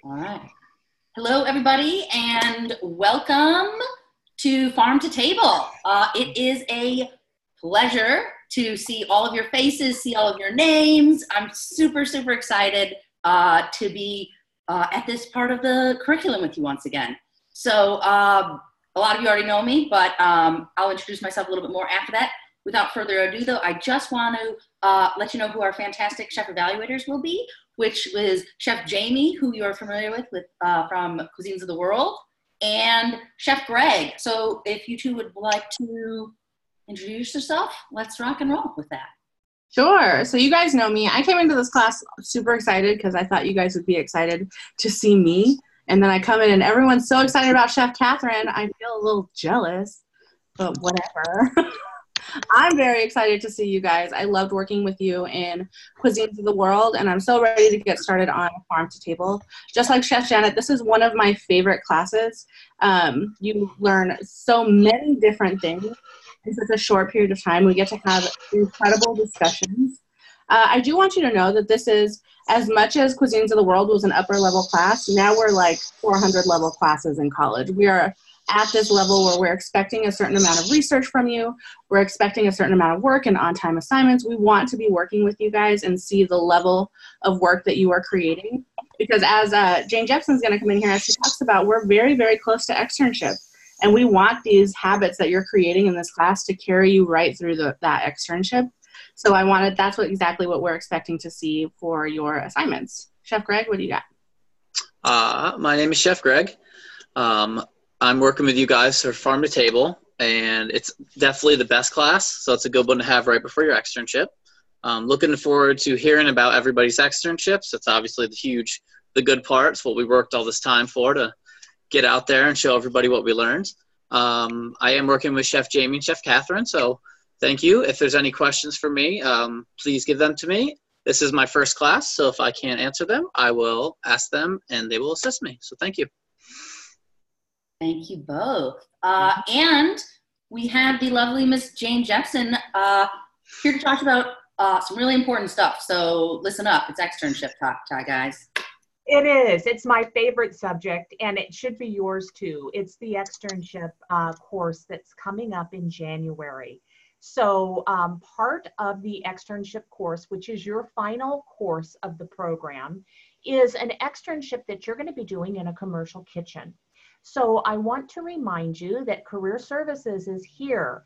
All right. Hello, everybody, and welcome to Farm to Table. It is a pleasure to see all of your faces, see all of your names. I'm super, super excited to be at this part of the curriculum with you once again. So a lot of you already know me, but I'll introduce myself a little bit more after that. Without further ado, though, I just want to let you know who our fantastic chef evaluators will be, which is Chef Jamie, who you're familiar with from Cuisines of the World, and Chef Greg. So if you two would like to introduce yourself, let's rock and roll with that. Sure. So you guys know me. I came into this class super excited because I thought you guys would be excited to see me. And then I come in and everyone's so excited about Chef Catherine. I feel a little jealous, but whatever. I'm very excited to see you guys. I loved working with you in Cuisines of the World, and I'm so ready to get started on Farm to Table. Just like Chef Janet, this is one of my favorite classes. You learn so many different things in such a short period of time. We get to have incredible discussions. I do want you to know that this is, as much as Cuisines of the World was an upper level class, now we're like 400 level classes in college. We are at this level where we're expecting a certain amount of research from you. We're expecting a certain amount of work and on-time assignments. We want to be working with you guys and see the level of work that you are creating. Because as Jane Jepson's going to come in here, as she talks about, we're very, very close to externship. And we want these habits that you're creating in this class to carry you right through that externship. So that's exactly what we're expecting to see for your assignments. Chef Greg, what do you got? My name is Chef Greg. I'm working with you guys for Farm to Table, and it's definitely the best class, so it's a good one to have right before your externship. Looking forward to hearing about everybody's externships. It's obviously the good part. It's what we worked all this time for, to get out there and show everybody what we learned. I am working with Chef Jamie and Chef Catherine, so thank you. If there's any questions for me, please give them to me. This is my first class, so if I can't answer them, I will ask them, and they will assist me. So thank you. Thank you both. And we have the lovely Miss Jane Jepson here to talk about some really important stuff. So listen up. It's externship talk, guys. It is. It's my favorite subject, and it should be yours too. It's the externship course that's coming up in January. So part of the externship course, which is your final course of the program, is an externship that you're going to be doing in a commercial kitchen. So I want to remind you that Career Services is here.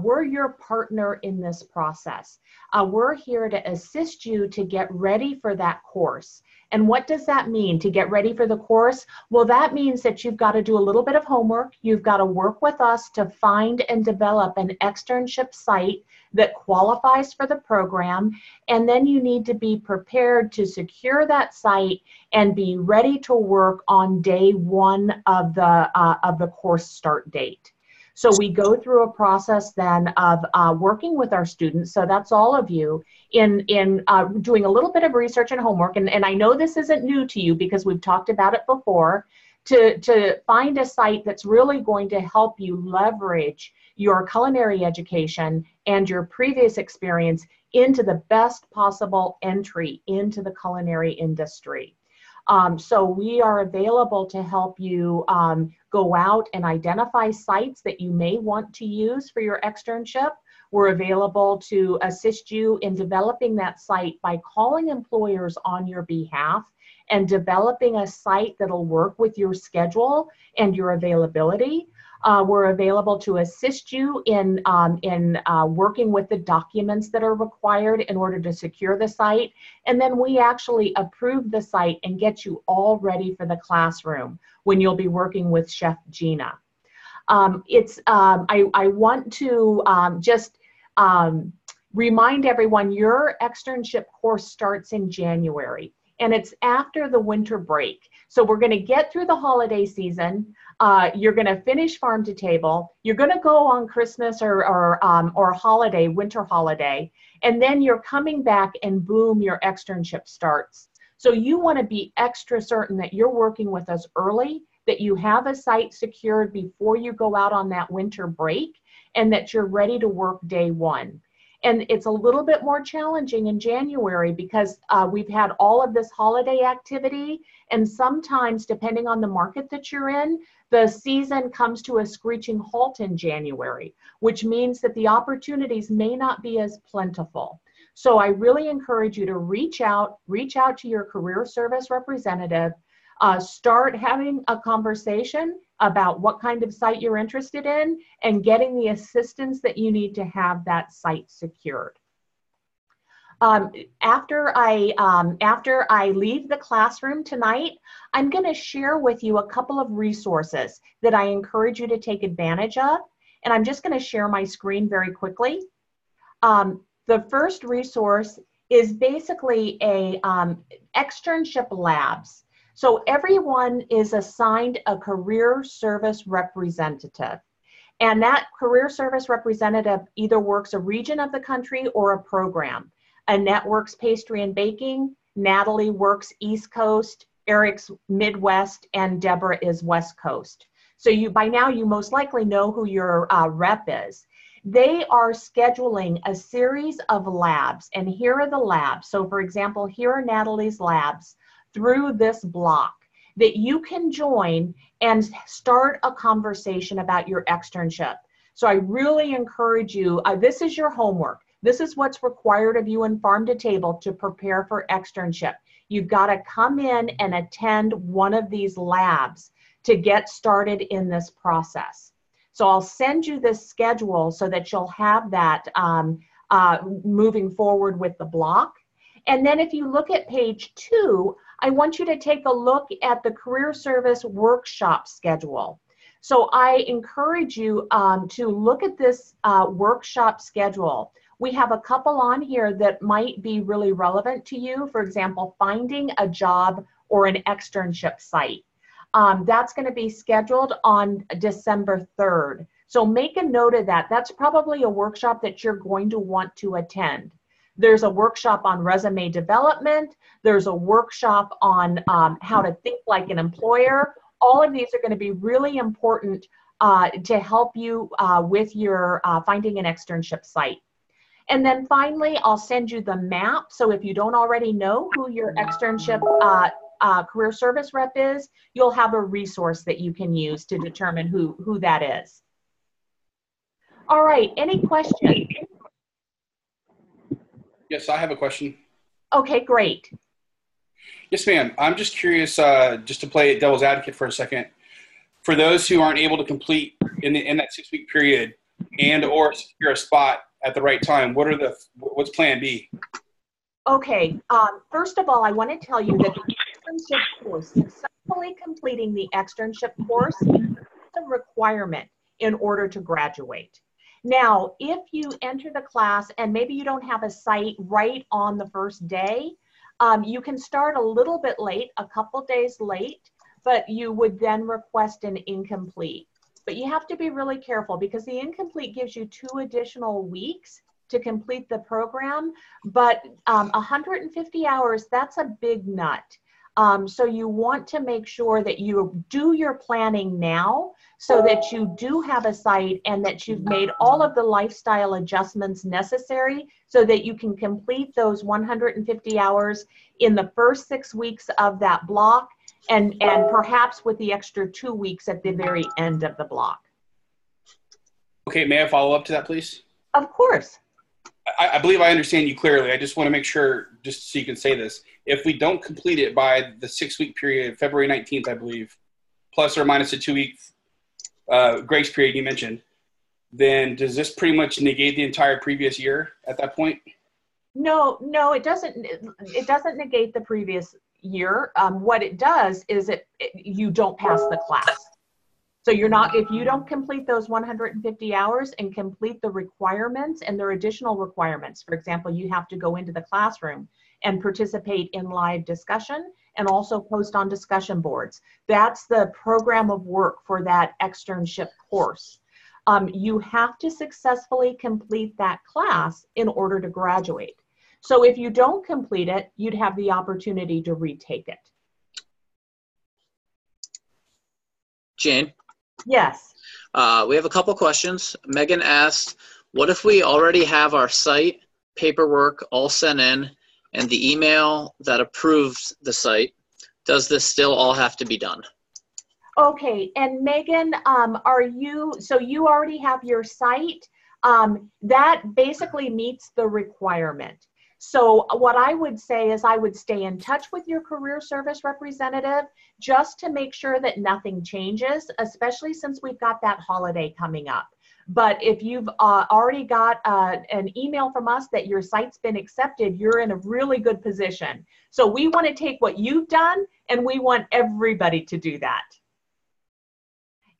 We're your partner in this process. We're here to assist you to get ready for that course. And what does that mean, to get ready for the course? Well, that means that you've got to do a little bit of homework. You've got to work with us to find and develop an externship site that qualifies for the program. And then you need to be prepared to secure that site and be ready to work on day one of the course start date. So we go through a process then of working with our students, so that's all of you, in doing a little bit of research and homework, and I know this isn't new to you because we've talked about it before, to find a site that's really going to help you leverage your culinary education and your previous experience into the best possible entry into the culinary industry. So we are available to help you go out and identify sites that you may want to use for your externship. We're available to assist you in developing that site by calling employers on your behalf and developing a site that'll work with your schedule and your availability. We're available to assist you in working with the documents that are required in order to secure the site. And then we actually approve the site and get you all ready for the classroom when you'll be working with Chef Gina. I want to just remind everyone your externship course starts in January. And it's after the winter break. So we're going to get through the holiday season. You're going to finish Farm to Table. You're going to go on Christmas or holiday, winter holiday, and then you're coming back and boom, your externship starts. So you want to be extra certain that you're working with us early, that you have a site secured before you go out on that winter break, and that you're ready to work day one. And it's a little bit more challenging in January because we've had all of this holiday activity. And sometimes, depending on the market that you're in, the season comes to a screeching halt in January, which means that the opportunities may not be as plentiful. So I really encourage you to reach out to your career service representative, start having a conversation about what kind of site you're interested in and getting the assistance that you need to have that site secured. After I leave the classroom tonight, I'm going to share with you a couple of resources that I encourage you to take advantage of. And I'm just going to share my screen very quickly. The first resource is basically a externship labs. So everyone is assigned a career service representative. And that career service representative either works a region of the country or a program. Annette works pastry and baking, Natalie works East Coast, Eric's Midwest, and Deborah is West Coast. So by now you most likely know who your rep is. They are scheduling a series of labs, and here are the labs. So for example, here are Natalie's labs through this block that you can join and start a conversation about your externship. So I really encourage you, this is your homework. This is what's required of you in Farm to Table to prepare for externship. You've got to come in and attend one of these labs to get started in this process. So I'll send you this schedule so that you'll have that moving forward with the block. And then if you look at page 2, I want you to take a look at the career service workshop schedule. So I encourage you to look at this workshop schedule. We have a couple on here that might be really relevant to you. For example, finding a job or an externship site. That's going to be scheduled on December 3rd. So make a note of that. That's probably a workshop that you're going to want to attend. There's a workshop on resume development. There's a workshop on how to think like an employer. All of these are going to be really important to help you with your finding an externship site. And then finally, I'll send you the map. So if you don't already know who your externship career service rep is, you'll have a resource that you can use to determine who that is. All right, any questions? Yes, I have a question. Okay, great. Yes, ma'am. I'm just curious, just to play devil's advocate for a second. For those who aren't able to complete in that 6-week period and or secure a spot at the right time, what's plan B? Okay, first of all, I want to tell you that the externship course, successfully completing the externship course is a requirement in order to graduate. Now, if you enter the class and maybe you don't have a site right on the first day, you can start a little bit late, a couple days late, but you would then request an incomplete. But you have to be really careful because the incomplete gives you 2 additional weeks to complete the program, but 150 hours, that's a big nut. So you want to make sure that you do your planning now so that you do have a site and that you've made all of the lifestyle adjustments necessary so that you can complete those 150 hours in the first 6 weeks of that block and perhaps with the extra 2 weeks at the very end of the block. Okay, may I follow up to that, please? Of course. I believe I understand you clearly. I just want to make sure, just so you can say this. If we don't complete it by the 6-week period, February 19th, I believe, plus or minus a 2-week grace period you mentioned, then does this pretty much negate the entire previous year at that point? No, it doesn't. It doesn't negate the previous year. What it does is you don't pass the class. So if you don't complete those 150 hours and complete the requirements, and there are additional requirements. For example, you have to go into the classroom and participate in live discussion and also post on discussion boards. That's the program of work for that externship course. You have to successfully complete that class in order to graduate. So if you don't complete it, you'd have the opportunity to retake it. Jane? Yes. We have a couple questions. Megan asked, What if we already have our site paperwork all sent in and the email that approves the site? Does this still all have to be done? Okay, and Megan, so you already have your site? That basically meets the requirement. So what I would say is I would stay in touch with your career service representative just to make sure that nothing changes, especially since we've got that holiday coming up. But if you've already got an email from us that your site's been accepted, you're in a really good position. So we want to take what you've done and we want everybody to do that.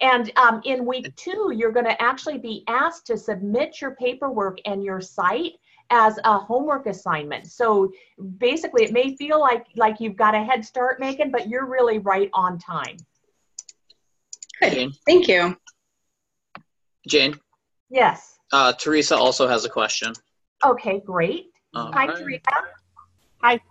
And in week 2, you're going to actually be asked to submit your paperwork and your site as a homework assignment. So basically, it may feel like you've got a head start, Megan, but you're really right on time. Good. Jane? Thank you. Jane? Yes. Teresa also has a question. Okay, great. Hi, Right. Teresa. Hi.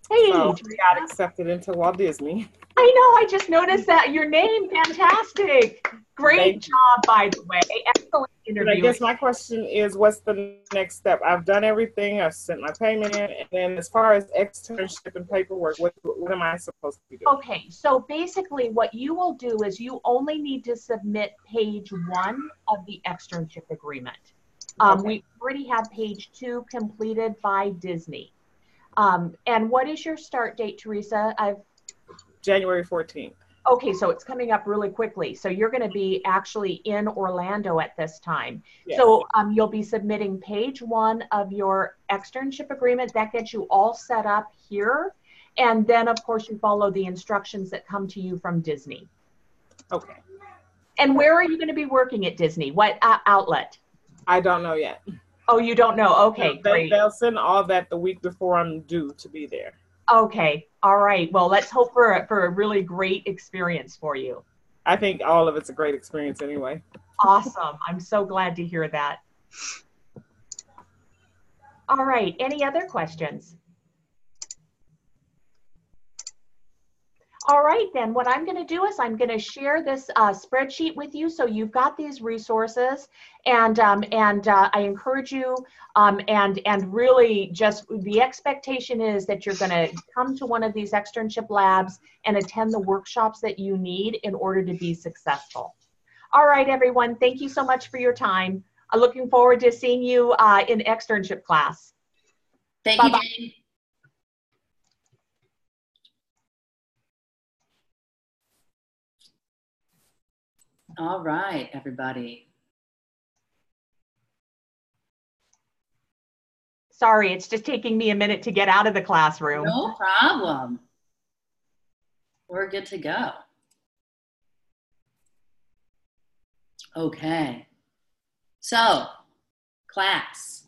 Hey, So Teresa. got accepted into Walt Disney. I know, I just noticed that your name, fantastic. Great Thank job, by the way. Excellent But I interview. guess my question is, what's the next step? I've done everything. I've sent my payment in. And then as far as externship and paperwork, what am I supposed to be doing? Okay, so basically what you will do is you only need to submit page 1 of the externship agreement. Okay. We already have page 2 completed by Disney. And what is your start date, Teresa? January 14th. Okay, so it's coming up really quickly. So you're going to be actually in Orlando at this time. Yes. So you'll be submitting page 1 of your externship agreement. That gets you all set up here. And then, of course, you follow the instructions that come to you from Disney. Okay. And where are you going to be working at Disney? What outlet? I don't know yet. Oh, you don't know. Okay, great. They'll send all that the week before I'm due to be there. Okay, all right. Well, let's hope for a really great experience for you. I think all of it's a great experience anyway. Awesome. I'm so glad to hear that. All right. Any other questions? All right, then what I'm going to do is I'm going to share this spreadsheet with you, so you've got these resources, and I encourage you, and really just the expectation is that you're going to come to one of these externship labs and attend the workshops that you need in order to be successful. All right, everyone, thank you so much for your time. I'm looking forward to seeing you in externship class. Thank Bye-bye. you, Jane. All right, everybody. Sorry, it's just taking me a minute to get out of the classroom. No problem. We're good to go. Okay. So, class.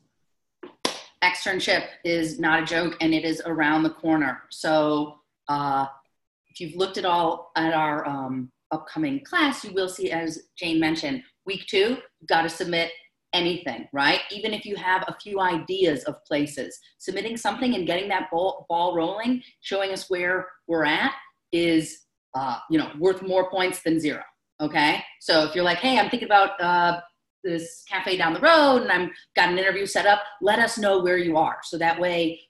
Externship is not a joke, and it is around the corner. So, if you've looked at our upcoming class, you will see, as Jane mentioned, week 2, you've got to submit anything, right? Even if you have a few ideas of places, submitting something and getting that ball rolling, showing us where we're at is, worth more points than 0. Okay. So if you're like, hey, I'm thinking about this cafe down the road and I've got an interview set up, let us know where you are. So that way,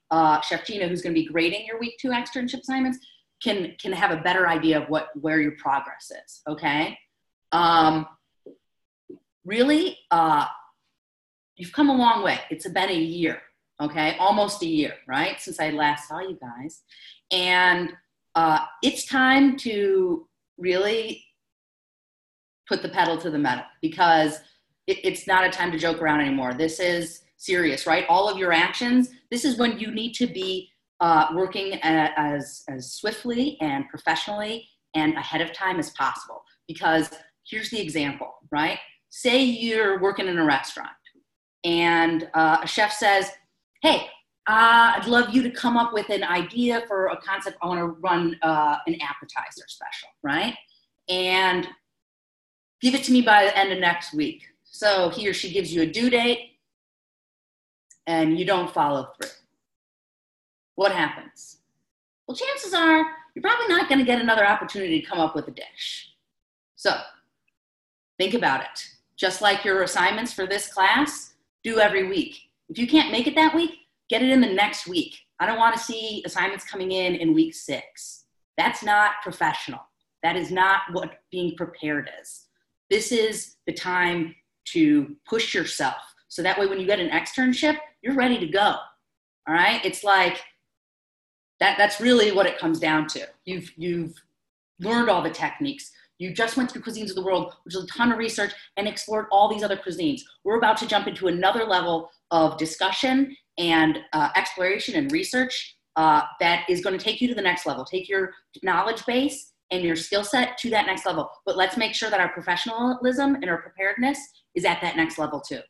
Chef Gina, who's going to be grading your week 2 externship assignments, can have a better idea of where your progress is. Okay. Really, you've come a long way. It's been a year. Okay. Almost a year, right? Since I last saw you guys. And it's time to really put the pedal to the metal, because it's not a time to joke around anymore. This is serious, right? All of your actions, this is when you need to be working as swiftly and professionally and ahead of time as possible. Because here's the example, right? Say you're working in a restaurant and a chef says, hey, I'd love you to come up with an idea for a concept. I want to run an appetizer special, right? And give it to me by the end of next week. So he or she gives you a due date and you don't follow through. What happens? Well, chances are you're probably not going to get another opportunity to come up with a dish. So think about it. just like your assignments for this class, do every week. If you can't make it that week, get it in the next week. I don't want to see assignments coming in week 6. That's not professional. That is not what being prepared is. This is the time to push yourself. So that way when you get an externship, you're ready to go. All right? It's like, that's really what it comes down to. You've learned all the techniques. You just went through Cuisines of the World, which is a ton of research, and explored all these other cuisines. We're about to jump into another level of discussion and exploration and research that is going to take you to the next level. Take your knowledge base and your skill set to that next level. But let's make sure that our professionalism and our preparedness is at that next level too,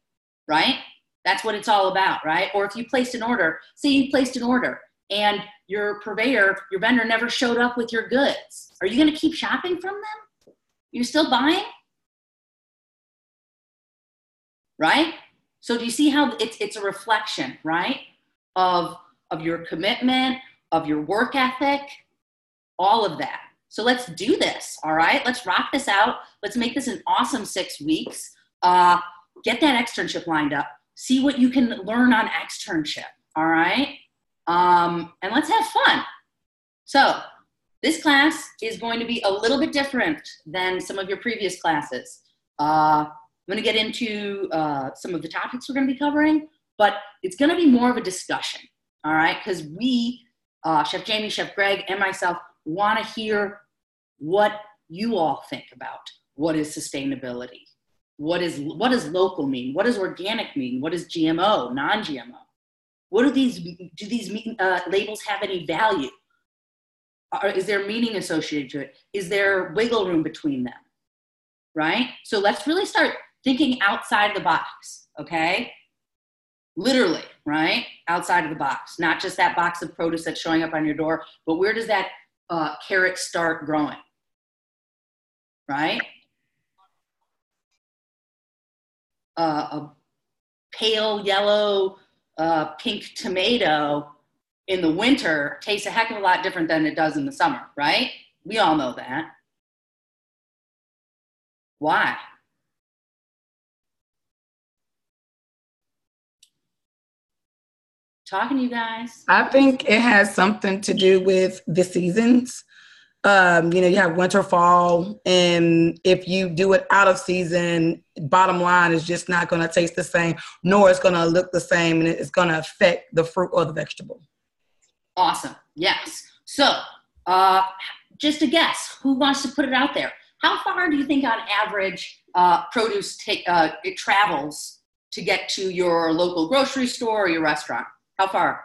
right? That's what it's all about, right? Or if you placed an order, say you placed an order and your purveyor, your vendor never showed up with your goods. Are you going to keep shopping from them? You still buying? Right? So do you see how it's a reflection, right? Of your commitment, of your work ethic, all of that. So let's do this, all right? Let's rock this out. Let's make this an awesome 6 weeks. Get that externship lined up. See what you can learn on externship, all right? And let's have fun. So this class is going to be a little bit different than some of your previous classes. I'm going to get into some of the topics we're going to be covering, but it's going to be more of a discussion, all right? Because we, Chef Jamie, Chef Greg, and myself, want to hear what you all think about what is sustainability. What does local mean? What does organic mean? What does GMO, non-GMO? What do these labels have any value? Is there meaning associated to it? Is there wiggle room between them? Right? So let's really start thinking outside the box, okay? Literally, right? Outside of the box. Not just that box of produce that's showing up on your door, but where does that carrot start growing? Right? A pale yellow, pink tomato in the winter tastes a heck of a lot different than it does in the summer, right? We all know that. Why? Talking to you guys. I think it has something to do with the seasons. You have winter, fall, and if you do it out of season, bottom line is just not going to taste the same, nor it's going to look the same, and it's going to affect the fruit or the vegetable. Awesome. Yes. So, just a guess. Who wants to put it out there? How far do you think on average produce it travels to get to your local grocery store or your restaurant? How far?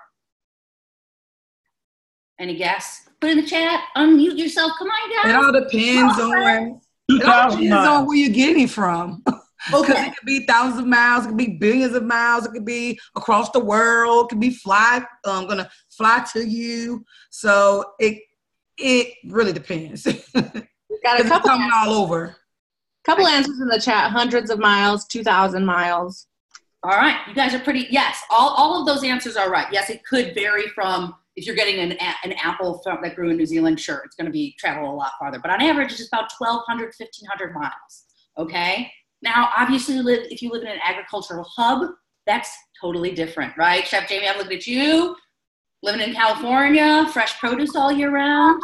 Any guess? Put in the chat. Unmute yourself. Come on, guys. It all depends on where you're getting it from. Because it could be thousands of miles, it could be billions of miles, it could be across the world, it could be gonna fly to you. So it really depends. Got a couple coming all over. Couple answers in the chat. Hundreds of miles, 2,000 miles. All right, you guys are pretty. Yes, all of those answers are right. Yes, it could vary from. If you're getting an apple that grew in New Zealand, sure, it's going to travel a lot farther. But on average, it's about 1,200, 1,500 miles, okay? Now, obviously, if you live in an agricultural hub, that's totally different, right? Chef Jamie, I'm looking at you, living in California, fresh produce all year round.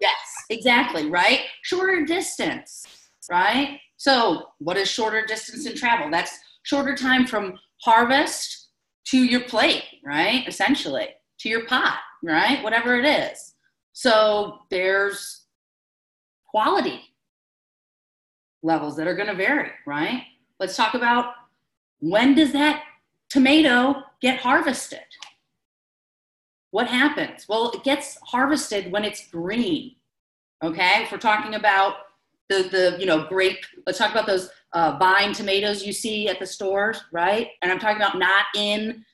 Yes, exactly, right? Shorter distance, right? So what is shorter distance in travel? That's shorter time from harvest to your plate, right? Essentially. To your pot, right? Whatever it is. So there's quality levels that are going to vary, right? Let's talk about when does that tomato get harvested? What happens? Well, it gets harvested when it's green, okay? If we're talking about the grape, let's talk about those vine tomatoes you see at the stores, right? And I'm talking about not in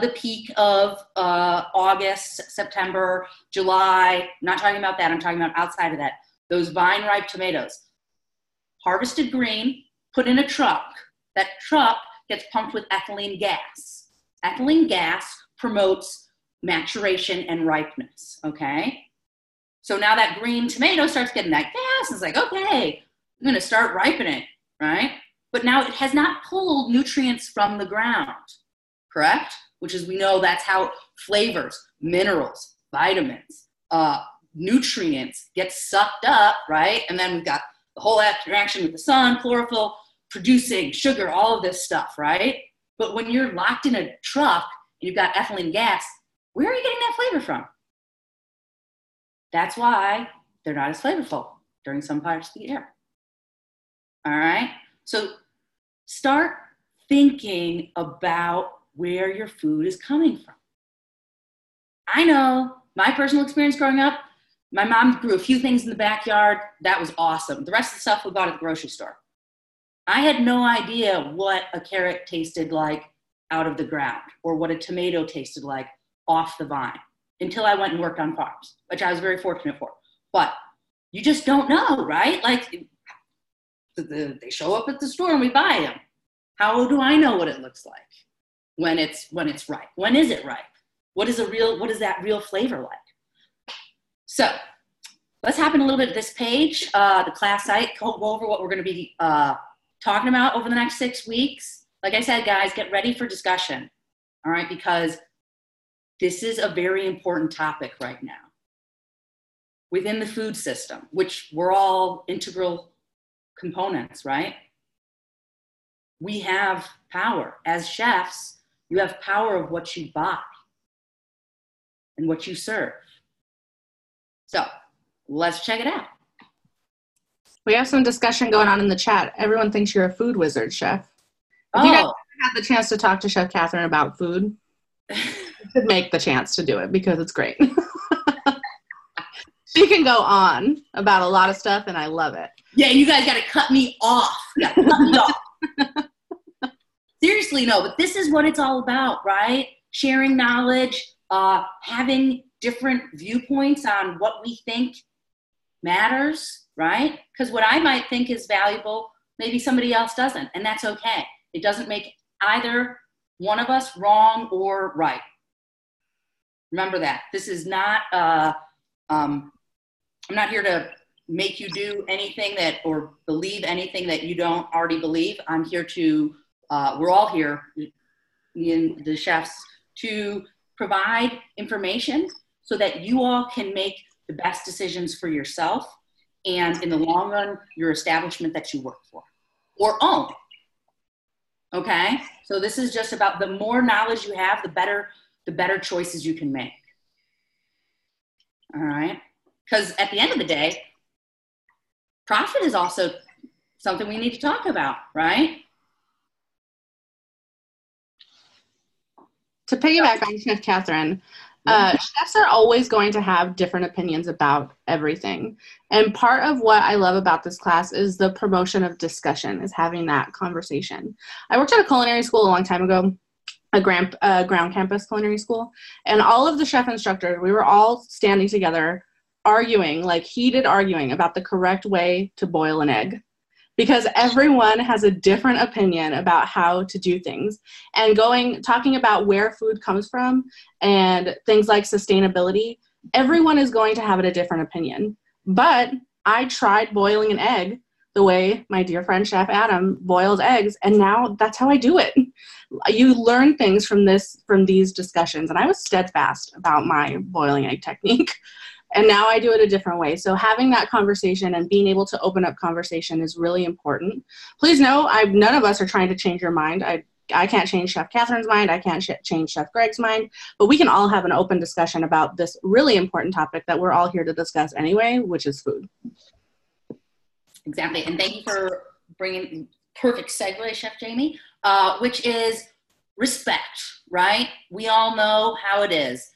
the peak of August, September, July. I'm not talking about that. I'm talking about outside of that. Those vine-ripe tomatoes. Harvested green, put in a truck. That truck gets pumped with ethylene gas. Ethylene gas promotes maturation and ripeness, okay? So now that green tomato starts getting that gas. It's like, okay, I'm going to start ripening, right? but now it has not pulled nutrients from the ground, correct? Which is, we know that's how flavors, minerals, vitamins, nutrients get sucked up, right? And then we've got the whole interaction with the sun, chlorophyll, producing sugar, all of this stuff, right? But when you're locked in a truck and you've got ethylene gas, where are you getting that flavor from? That's why they're not as flavorful during some parts of the year. All right? So start thinking about where your food is coming from. I know my personal experience growing up, my mom grew a few things in the backyard. That was awesome. The rest of the stuff we bought at the grocery store. I had no idea what a carrot tasted like out of the ground or what a tomato tasted like off the vine until I went and worked on farms, which I was very fortunate for. But you just don't know, right? Like they show up at the store and we buy them. How do I know what it looks like when it's ripe? When is it ripe? What is that real flavor like? So let's hop in a little bit of this page, the class site, go over what we're going to be talking about over the next 6 weeks. Like I said, guys, get ready for discussion, all right? Because this is a very important topic right now. Within the food system, which we're all integral components, right? We have power. As chefs, you have power of what you buy and what you serve. So let's check it out. We have some discussion going on in the chat. Everyone thinks you're a food wizard, Chef. If you guys had the chance to talk to Chef Catherine about food, you should make the chance to do it because it's great. She can go on about a lot of stuff, and I love it. Yeah, you guys got to cut me off. You gotta cut me off. Seriously, no, but this is what it's all about, right? Sharing knowledge, having different viewpoints on what we think matters, right? Because what I might think is valuable, maybe somebody else doesn't, and that's okay. It doesn't make either one of us wrong or right. Remember that. This is not, I'm not here to make you do anything or believe anything that you don't already believe. I'm here to, we're all here, me and the chefs, to provide information so that you all can make the best decisions for yourself and in the long run, your establishment that you work for or own. Okay? So this is just about the more knowledge you have, the better choices you can make. All right? Because at the end of the day, profit is also something we need to talk about, right? To piggyback on Chef Catherine, chefs are always going to have different opinions about everything. And part of what I love about this class is the promotion of discussion, is having that conversation. I worked at a culinary school a long time ago, a ground campus culinary school, and all of the chef instructors, we were all standing together arguing, like heated arguing about the correct way to boil an egg. Because everyone has a different opinion about how to do things. And talking about where food comes from and things like sustainability, everyone is going to have a different opinion. But I tried boiling an egg the way my dear friend Chef Adam boils eggs, and now that's how I do it. You learn things from these discussions, and I was steadfast about my boiling egg technique. And now I do it a different way. So having that conversation and being able to open up conversation is really important. Please know, none of us are trying to change your mind. I can't change Chef Catherine's mind. I can't change Chef Greg's mind. But we can all have an open discussion about this really important topic that we're all here to discuss anyway, which is food. Exactly. And thank you for bringing perfect segue, Chef Jamie, which is respect, right? We all know how it is.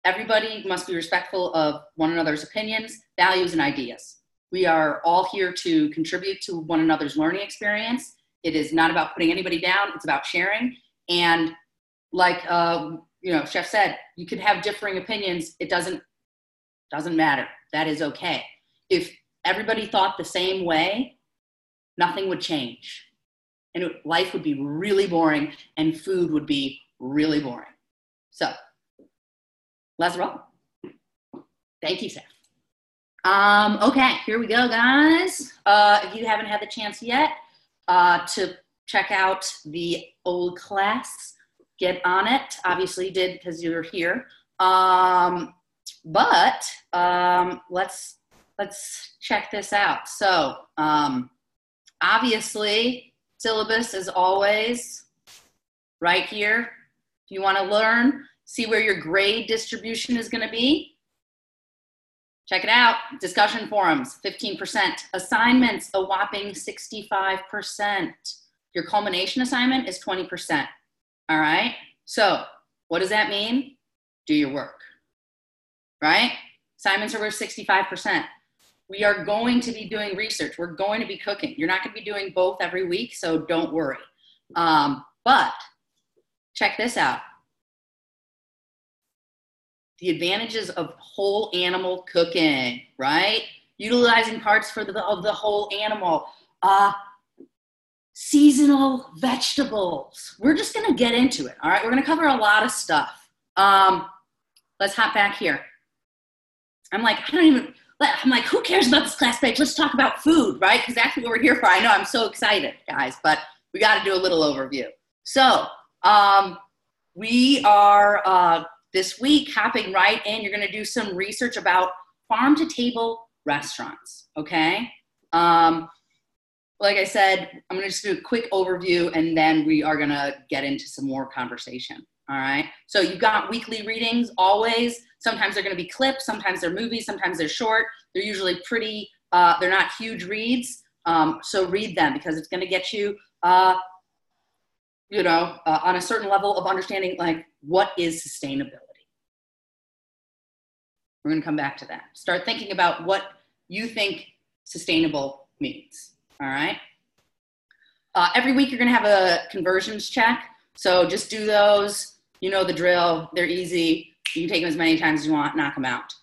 Everybody must be respectful of one another's opinions, values, and ideas. We are all here to contribute to one another's learning experience. It is not about putting anybody down. It's about sharing. And like, Chef said, you could have differing opinions. It doesn't matter. That is okay. If everybody thought the same way, nothing would change. And life would be really boring and food would be really boring. So, let's roll. Thank you, Seth. Okay, here we go, guys. If you haven't had the chance yet to check out the old class, get on it. Obviously you did because you're here. But let's check this out. So obviously syllabus is always right here. If you want to learn, see where your grade distribution is going to be. Check it out. Discussion forums, 15%. Assignments, a whopping 65%. Your culmination assignment is 20%. All right? So what does that mean? Do your work, right? Assignments are worth 65%. We are going to be doing research. We're going to be cooking. You're not going to be doing both every week, so don't worry. But check this out. The advantages of whole animal cooking, right? Utilizing parts of the whole animal. Seasonal vegetables. We're just gonna get into it, all right? We're gonna cover a lot of stuff. Let's hop back here. I'm like, who cares about this class page? Let's talk about food, right? Because that's what we're here for. I know, I'm so excited, guys, but we gotta do a little overview. So, we are, this week, hopping right in, you're gonna do some research about farm-to-table restaurants, okay? Like I said, I'm gonna just do a quick overview and then we are gonna get into some more conversation, all right? So you've got weekly readings always. Sometimes they're gonna be clips, sometimes they're movies, sometimes they're short. They're usually pretty, they're not huge reads. So read them because it's gonna get you, on a certain level of understanding, like, what is sustainability? We're gonna come back to that. Start thinking about what you think sustainable means, all right? Every week you're gonna have a conversions check. So just do those, you know the drill, they're easy. You can take them as many times as you want, knock them out.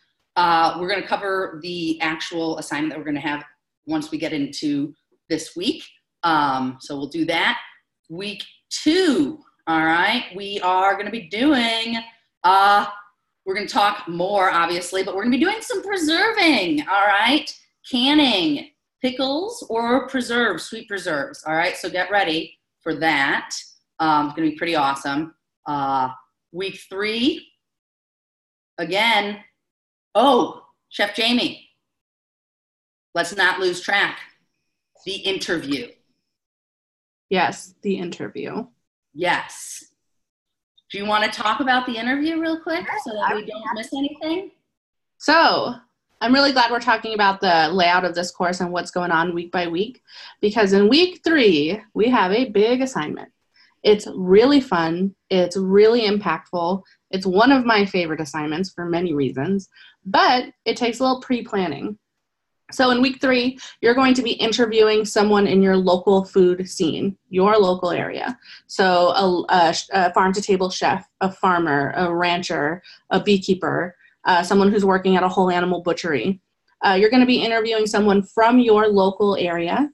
We're gonna cover the actual assignment that we're gonna have once we get into this week. So we'll do that. Week 2, all right? We are gonna be doing, we're gonna talk more, obviously, but we're gonna be doing some preserving, all right? Canning, pickles or preserves, sweet preserves, all right? So get ready for that. It's gonna be pretty awesome. Week 3, again, Chef Jamie, let's not lose track. The interview. Yes, the interview. Yes. Do you want to talk about the interview real quick so that we don't miss anything? So I'm really glad we're talking about the layout of this course and what's going on week by week, because in week 3, we have a big assignment. It's really fun. It's really impactful. It's one of my favorite assignments for many reasons, but it takes a little pre-planning. So in week 3, you're going to be interviewing someone in your local food scene, your local area. So a farm-to-table chef, a farmer, a rancher, a beekeeper, someone who's working at a whole animal butchery. You're going to be interviewing someone from your local area,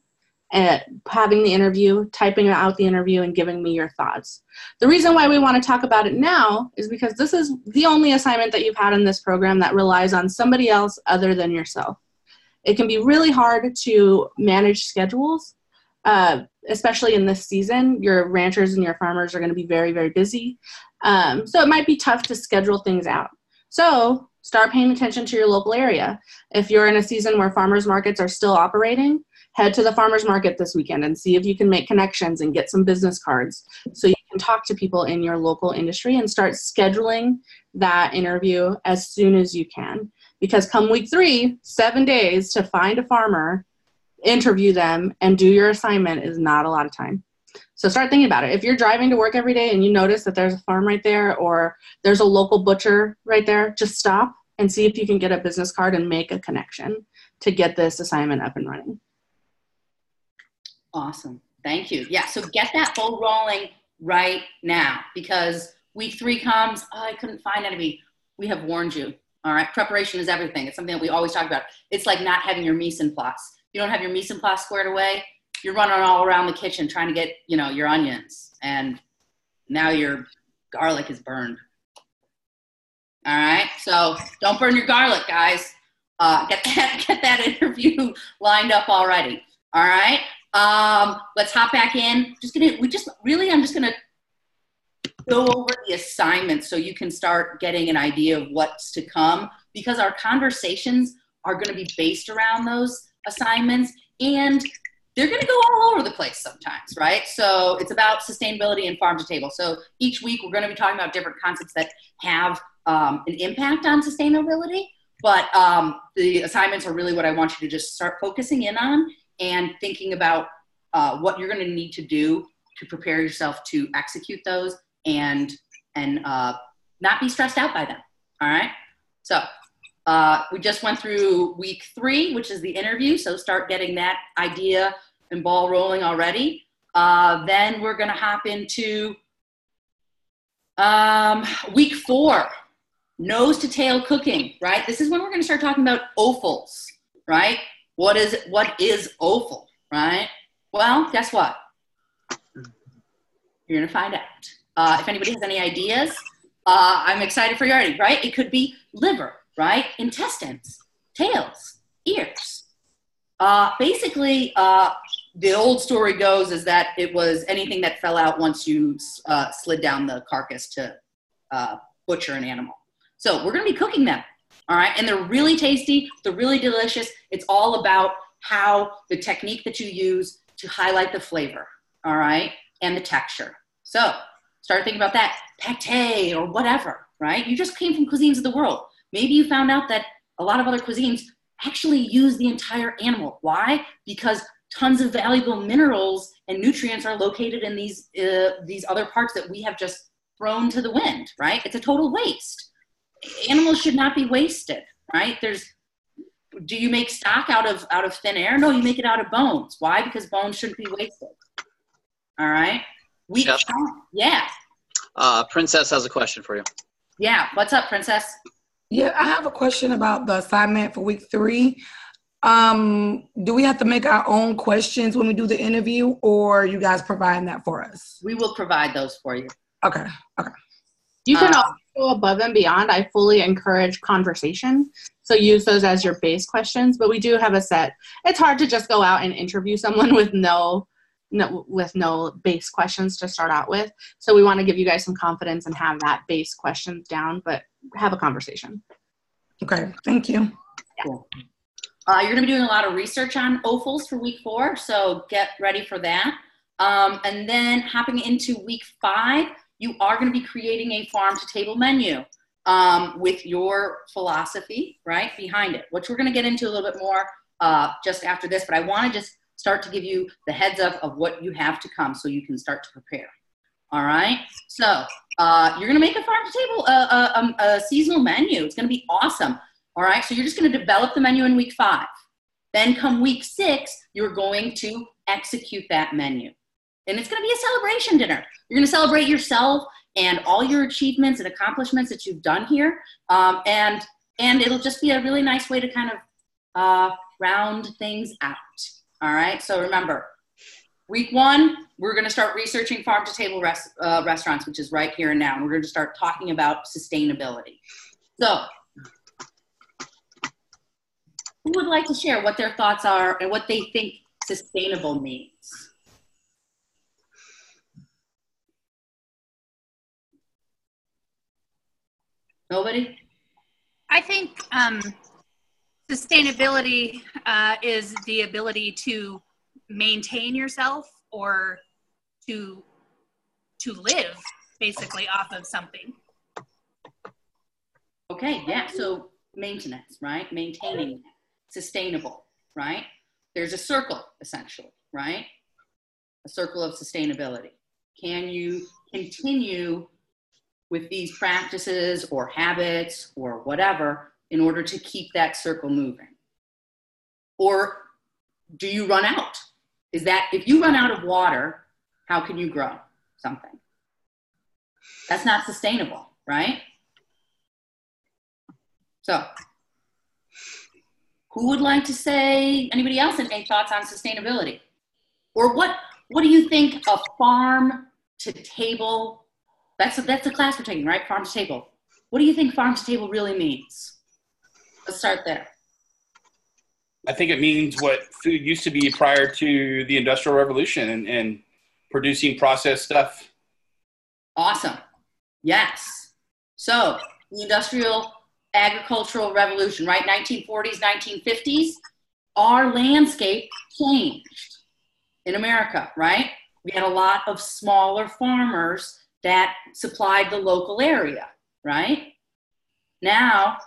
having the interview, typing out the interview, and giving me your thoughts. The reason why we want to talk about it now is because this is the only assignment that you've had in this program that relies on somebody else other than yourself. It can be really hard to manage schedules, especially in this season. Your ranchers and your farmers are going to be very, very busy. So it might be tough to schedule things out. So start paying attention to your local area. If you're in a season where farmers markets are still operating, head to the farmers market this weekend and see if you can make connections and get some business cards so you can talk to people in your local industry and start scheduling that interview as soon as you can. Because come week 3, 7 days to find a farmer, interview them, and do your assignment is not a lot of time. So start thinking about it. If you're driving to work every day and you notice that there's a farm right there or there's a local butcher right there, just stop and see if you can get a business card and make a connection to get this assignment up and running. Awesome. Thank you. Yeah, so get that ball rolling right now because week 3 comes, I couldn't find anybody. We have warned you. All right, preparation is everything. It's something that we always talk about. It's like not having your mise en place. You don't have your mise en place squared away, you're running all around the kitchen trying to get, your onions, and now your garlic is burned. All right, so don't burn your garlic, guys. Get that interview lined up already. All right, Let's hop back in. I'm just gonna go over the assignments so you can start getting an idea of what's to come, because our conversations are going to be based around those assignments, and they're going to go all over the place sometimes, right? So it's about sustainability and farm to table. So each week we're going to be talking about different concepts that have an impact on sustainability, but the assignments are really what I want you to just start focusing in on and thinking about what you're going to need to do to prepare yourself to execute those and not be stressed out by them. All right. So we just went through week 3, which is the interview. So start getting that idea and ball rolling already. Then we're going to hop into week 4, nose to tail cooking, right? This is when we're going to start talking about offals, right? What is offal, right? Well, guess what? You're going to find out. If anybody has any ideas, I'm excited for you already, right? It could be liver, right? Intestines, tails, ears. Basically, the old story goes is that it was anything that fell out once you slid down the carcass to butcher an animal. So we're going to be cooking them, all right? And they're really tasty. They're really delicious. It's all about how the technique that you use to highlight the flavor, all right, and the texture. So start thinking about that, pate or whatever, right? You just came from cuisines of the world. Maybe you found out that a lot of other cuisines actually use the entire animal. Why? Because tons of valuable minerals and nutrients are located in these other parts that we have just thrown to the wind, right? It's a total waste. Animals should not be wasted, right? Do you make stock out of thin air? No, you make it out of bones. Why? Because bones shouldn't be wasted. All right. Yeah. Princess has a question for you. Yeah. What's up, Princess? Yeah, I have a question about the assignment for week 3. Do we have to make our own questions when we do the interview, or you guys providing that for us? We will provide those for you. Okay. You can also go above and beyond. I fully encourage conversation. So use those as your base questions, but we do have a set. It's hard to just go out and interview someone with no base questions to start out with. So we want to give you guys some confidence and have that base questions down, but have a conversation. Okay, thank you. Cool. You're going to be doing a lot of research on offals for week 4, so get ready for that. And then hopping into week 5, you are going to be creating a farm-to-table menu with your philosophy, right, behind it, which we're going to get into a little bit more just after this, but I want to just start to give you the heads up of what you have to come so you can start to prepare. All right? So you're going to make a farm-to-table, a seasonal menu. It's going to be awesome. All right? So you're just going to develop the menu in week 5. Then come week 6, you're going to execute that menu. And it's going to be a celebration dinner. You're going to celebrate yourself and all your achievements and accomplishments that you've done here. And it'll just be a really nice way to kind of round things out. All right? So remember, week 1, we're going to start researching farm-to-table restaurants, which is right here and now. And we're going to start talking about sustainability. So who would like to share what their thoughts are and what they think sustainable means? Nobody? I think sustainability is the ability to maintain yourself or to live basically off of something. Okay, yeah, so maintenance, right? Maintaining, sustainable, right? There's a circle, essentially, right? A circle of sustainability. Can you continue with these practices or habits or whatever in order to keep that circle moving? Or do you run out? Is that, if you run out of water, how can you grow something? That's not sustainable, right? So, who would like to say, anybody else, any thoughts on sustainability? Or what do you think a farm to table, that's the class we're taking, right? Farm to table. What do you think farm to table really means? Let's start there. I think it means what food used to be prior to the Industrial Revolution and producing processed stuff. Awesome. Yes. So the Industrial Agricultural Revolution, right? 1940s, 1950s, our landscape changed in America, right? We had a lot of smaller farmers that supplied the local area, right? Now,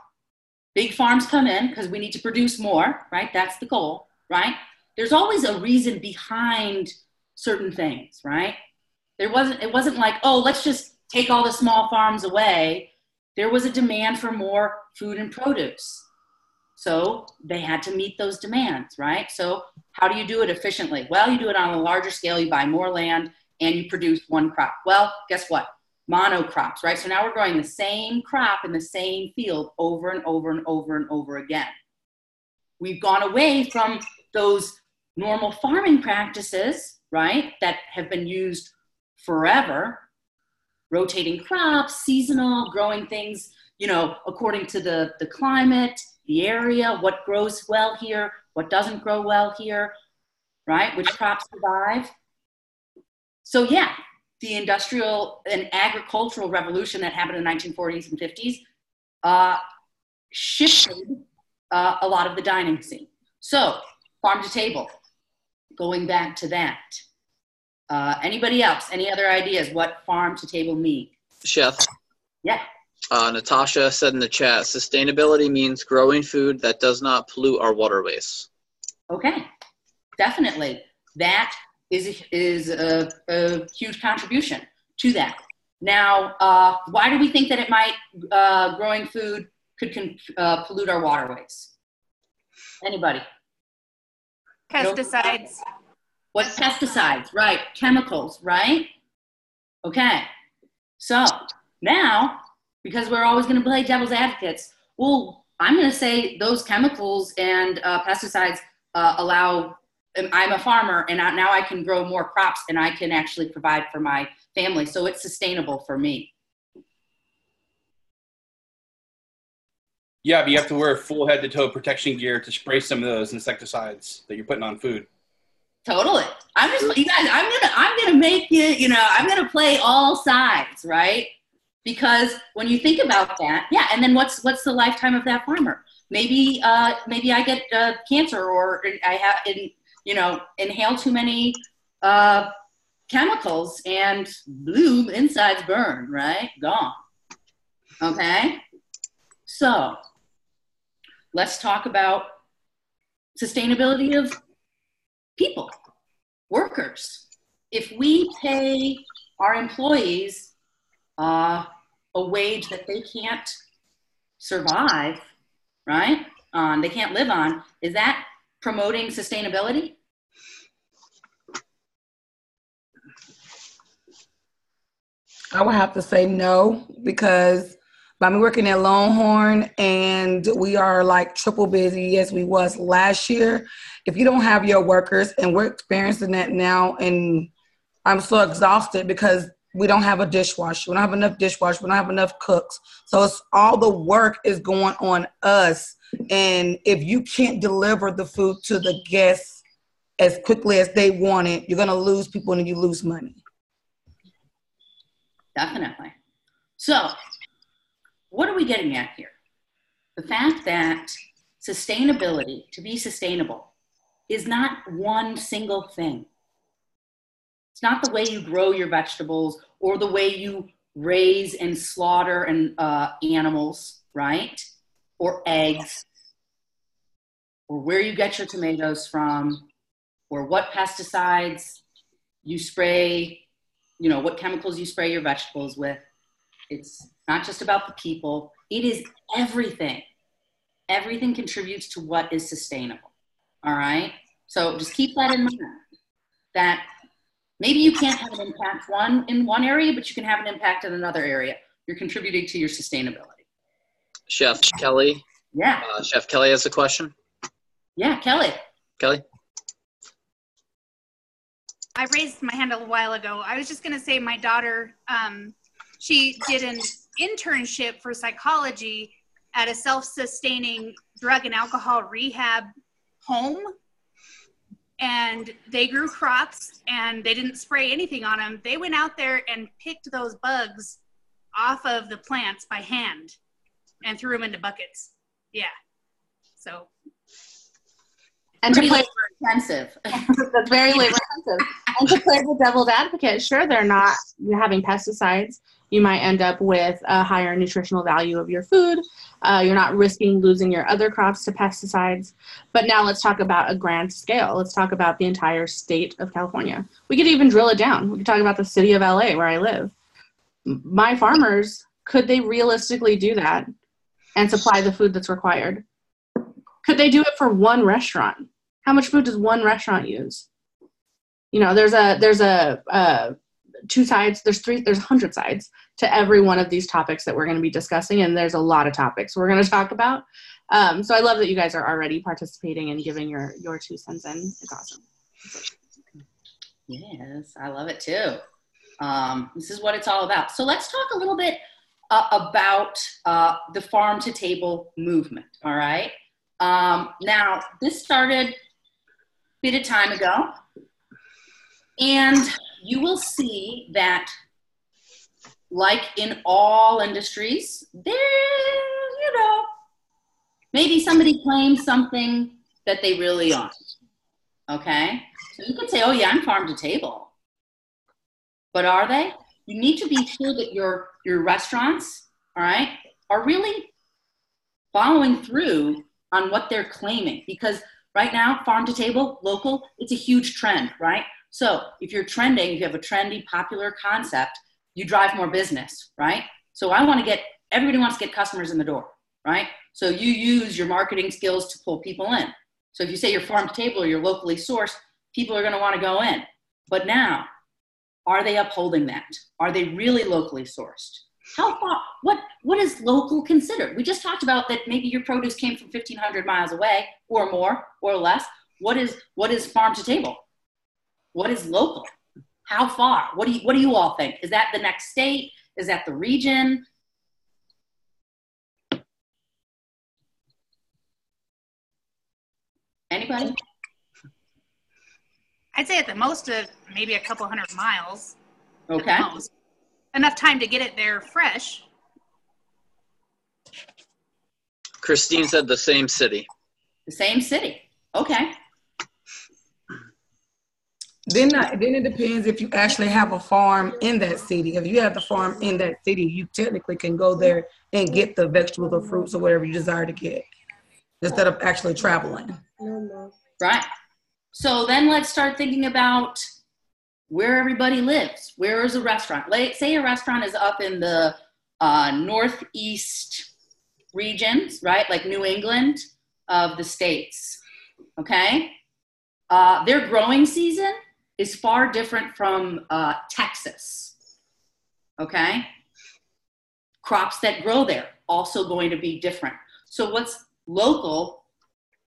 big farms come in because we need to produce more, right? That's the goal, right? There's always a reason behind certain things, right? It wasn't like, oh, let's just take all the small farms away. There was a demand for more food and produce. So they had to meet those demands, right? So how do you do it efficiently? Well, you do it on a larger scale. You buy more land and you produce one crop. Well, guess what? Monocrops, right? So now we're growing the same crop in the same field over and over and over and over again. We've gone away from those normal farming practices, right, that have been used forever, rotating crops, seasonal, growing things, you know, according to the climate, the area, what grows well here, what doesn't grow well here, right? Which crops survive. So yeah, the industrial and agricultural revolution that happened in the 1940s and 50s shifted a lot of the dining scene. So farm to table, going back to that. Anybody else? Any other ideas what farm to table means? Chef. Yeah. Natasha said in the chat, sustainability means growing food that does not pollute our waterways. Okay, definitely. That is a huge contribution to that. Now, why do we think that it might, growing food could pollute our waterways? Anybody? Pesticides. What pesticides? Right, chemicals, right? Okay, so now, because we're always going to play devil's advocates, well, I'm going to say those chemicals and pesticides allow, I'm a farmer and now I can grow more crops and I can actually provide for my family. So it's sustainable for me. Yeah, but you have to wear full head to toe protection gear to spray some of those insecticides that you're putting on food. Totally. I'm just, you guys, I'm gonna make it, you know, I'm gonna play all sides, right? Because when you think about that, yeah, and then what's the lifetime of that farmer? Maybe I get cancer, or I have, inhale too many chemicals and bloom, insides burn, right? Gone. Okay? So let's talk about sustainability of people, workers. If we pay our employees a wage that they can't survive, right? They can't live on, is that promoting sustainability? I would have to say no, because I'm working at Longhorn and we are like triple busy as we was last year. If you don't have your workers, and we're experiencing that now, and I'm so exhausted because we don't have a dishwasher. We don't have enough dishwashers. We don't have enough cooks. So it's all the work is going on us. And if you can't deliver the food to the guests as quickly as they want it, you're going to lose people and you lose money. Definitely. So what are we getting at here? The fact that sustainability, to be sustainable, is not one single thing. It's not the way you grow your vegetables or the way you raise and slaughter animals, right? Or eggs, or where you get your tomatoes from, or what pesticides you spray, what chemicals you spray your vegetables with. It's not just about the people. It is everything. Everything contributes to what is sustainable. All right? So just keep that in mind, that maybe you can't have an impact in one area, but you can have an impact in another area. You're contributing to your sustainability. Chef Kelly. Yeah. Chef Kelly has a question. Yeah, Kelly. Kelly? I raised my hand a while ago. I was just going to say my daughter, she did an internship for psychology at a self-sustaining drug and alcohol rehab home and they grew crops and they didn't spray anything on them. They went out there and picked those bugs off of the plants by hand and threw them into buckets. Yeah. So. And to play expensive. That's very labor intensive. And to play the devil's advocate, sure, they're not having pesticides. You might end up with a higher nutritional value of your food. You're not risking losing your other crops to pesticides. But now let's talk about a grand scale. Let's talk about the entire state of California. We could even drill it down. We could talk about the city of LA where I live. My farmers, could they realistically do that and supply the food that's required? Could they do it for one restaurant? How much food does one restaurant use? You know, there's two sides, there's 100 sides to every one of these topics that we're going to be discussing, and there's a lot of topics we're going to talk about. So I love that you guys are already participating and giving your 2 cents in. It's awesome. Yes, I love it too. This is what it's all about. So let's talk a little bit about the farm to table movement, all right? Now, this started a bit of time ago, and you will see that, like in all industries, there, you know, maybe somebody claims something that they really aren't, okay? So you could say, oh yeah, I'm farm to table. But are they? You need to be sure that your restaurants, all right, are really following through on what they're claiming. Because right now, farm to table, local, it's a huge trend, right? So if you're trending, if you have a trendy, popular concept, you drive more business, right? So everybody wants to get customers in the door, right? So you use your marketing skills to pull people in. So if you say you're farm to table or you're locally sourced, people are going to want to go in. But now, are they upholding that? Are they really locally sourced? How far, what is local considered? We just talked about that maybe your produce came from 1,500 miles away or more or less. What is farm to table? What is local? How far? What do you all think? Is that the next state? Is that the region? Anybody? I'd say at the most of maybe a couple 100 miles. Okay. At the most. Enough time to get it there fresh. Christine said the same city. The same city. Okay. Then it depends if you actually have a farm in that city. If you have the farm in that city, you technically can go there and get the vegetables or fruits or whatever you desire to get instead of actually traveling. Right. So then let's start thinking about where everybody lives. Where is a restaurant? Say a restaurant is up in the northeast regions, right? Like New England of the States, okay? Their growing season is far different from Texas, okay? Crops that grow there also going to be different. So what's local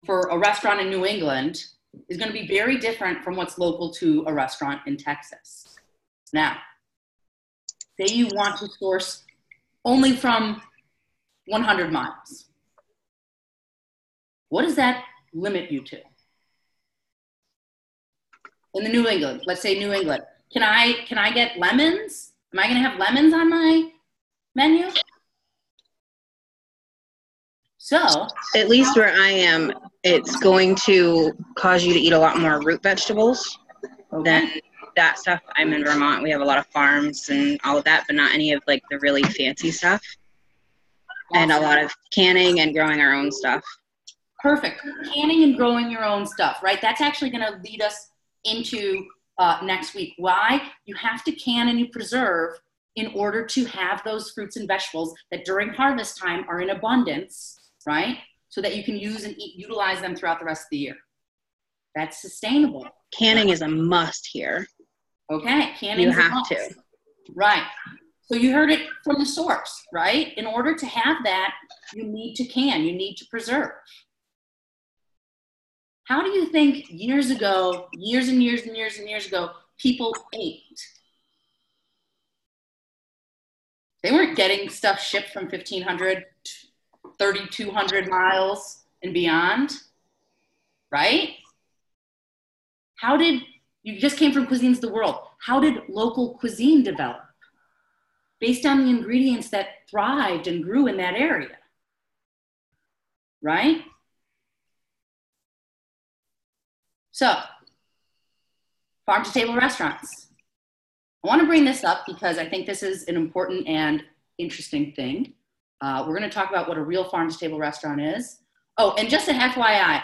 for a restaurant in New England is going to be very different from what's local to a restaurant in Texas. Now, say you want to source only from 100 miles. What does that limit you to? In the New England, let's say New England. Can I get lemons? Am I going to have lemons on my menu? So, at least where I am, it's going to cause you to eat a lot more root vegetables than that stuff. I'm in Vermont. We have a lot of farms and all of that, but not any of like the really fancy stuff. And a lot of canning and growing our own stuff. Perfect. Canning and growing your own stuff, right? That's actually going to lead us into next week. Why? You have to can and you preserve in order to have those fruits and vegetables that during harvest time are in abundance, right? So that you can use and utilize them throughout the rest of the year. That's sustainable. Canning is a must here. Okay, canning is a must. You have to. Right. So you heard it from the source, right? In order to have that, you need to can, you need to preserve. How do you think years ago, years and years and years and years ago, people ate? They weren't getting stuff shipped from 1,500, 3,200 miles and beyond, right? You just came from Cuisines of the World. How did local cuisine develop? Based on the ingredients that thrived and grew in that area, right? So, farm to table restaurants. I want to bring this up because I think this is an important and interesting thing. We're going to talk about what a real farm to table restaurant is. Oh, and just an FYI,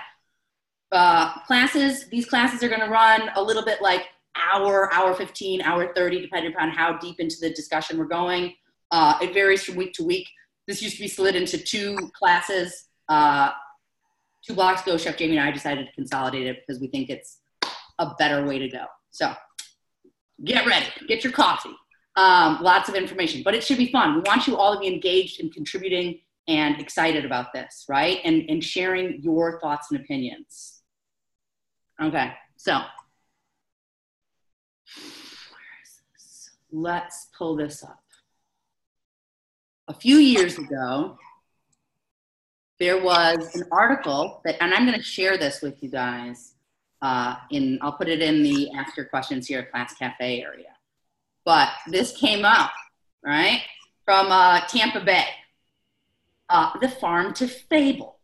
these classes are going to run a little bit like hour 15, hour 30, depending upon how deep into the discussion we're going. It varies from week to week. This used to be slid into 2 classes. 2 blocks ago, Chef Jamie and I decided to consolidate it because we think it's a better way to go. So get ready, get your coffee. Lots of information, but it should be fun. We want you all to be engaged and contributing and excited about this, right? And sharing your thoughts and opinions. Okay, so where is this? Let's pull this up. A few years ago, there was an article that, and I'm going to share this with you guys. I'll put it in the Ask Your Questions Here at Class Cafe area. But this came up, right, from Tampa Bay. The Farm to Fable,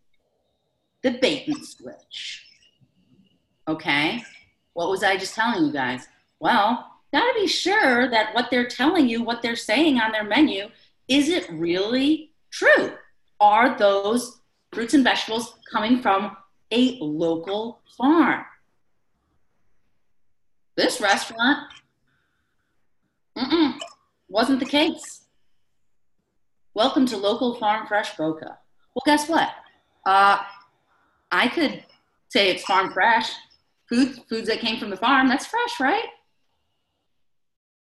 the bait and switch. Okay, what was I just telling you guys? Well, gotta be sure that what they're telling you, what they're saying on their menu, is it really true? Are those fruits and vegetables coming from a local farm? This restaurant, wasn't the case. Welcome to Local Farm Fresh Boca. Well, guess what? I could say it's farm fresh. Foods that came from the farm, that's fresh, right?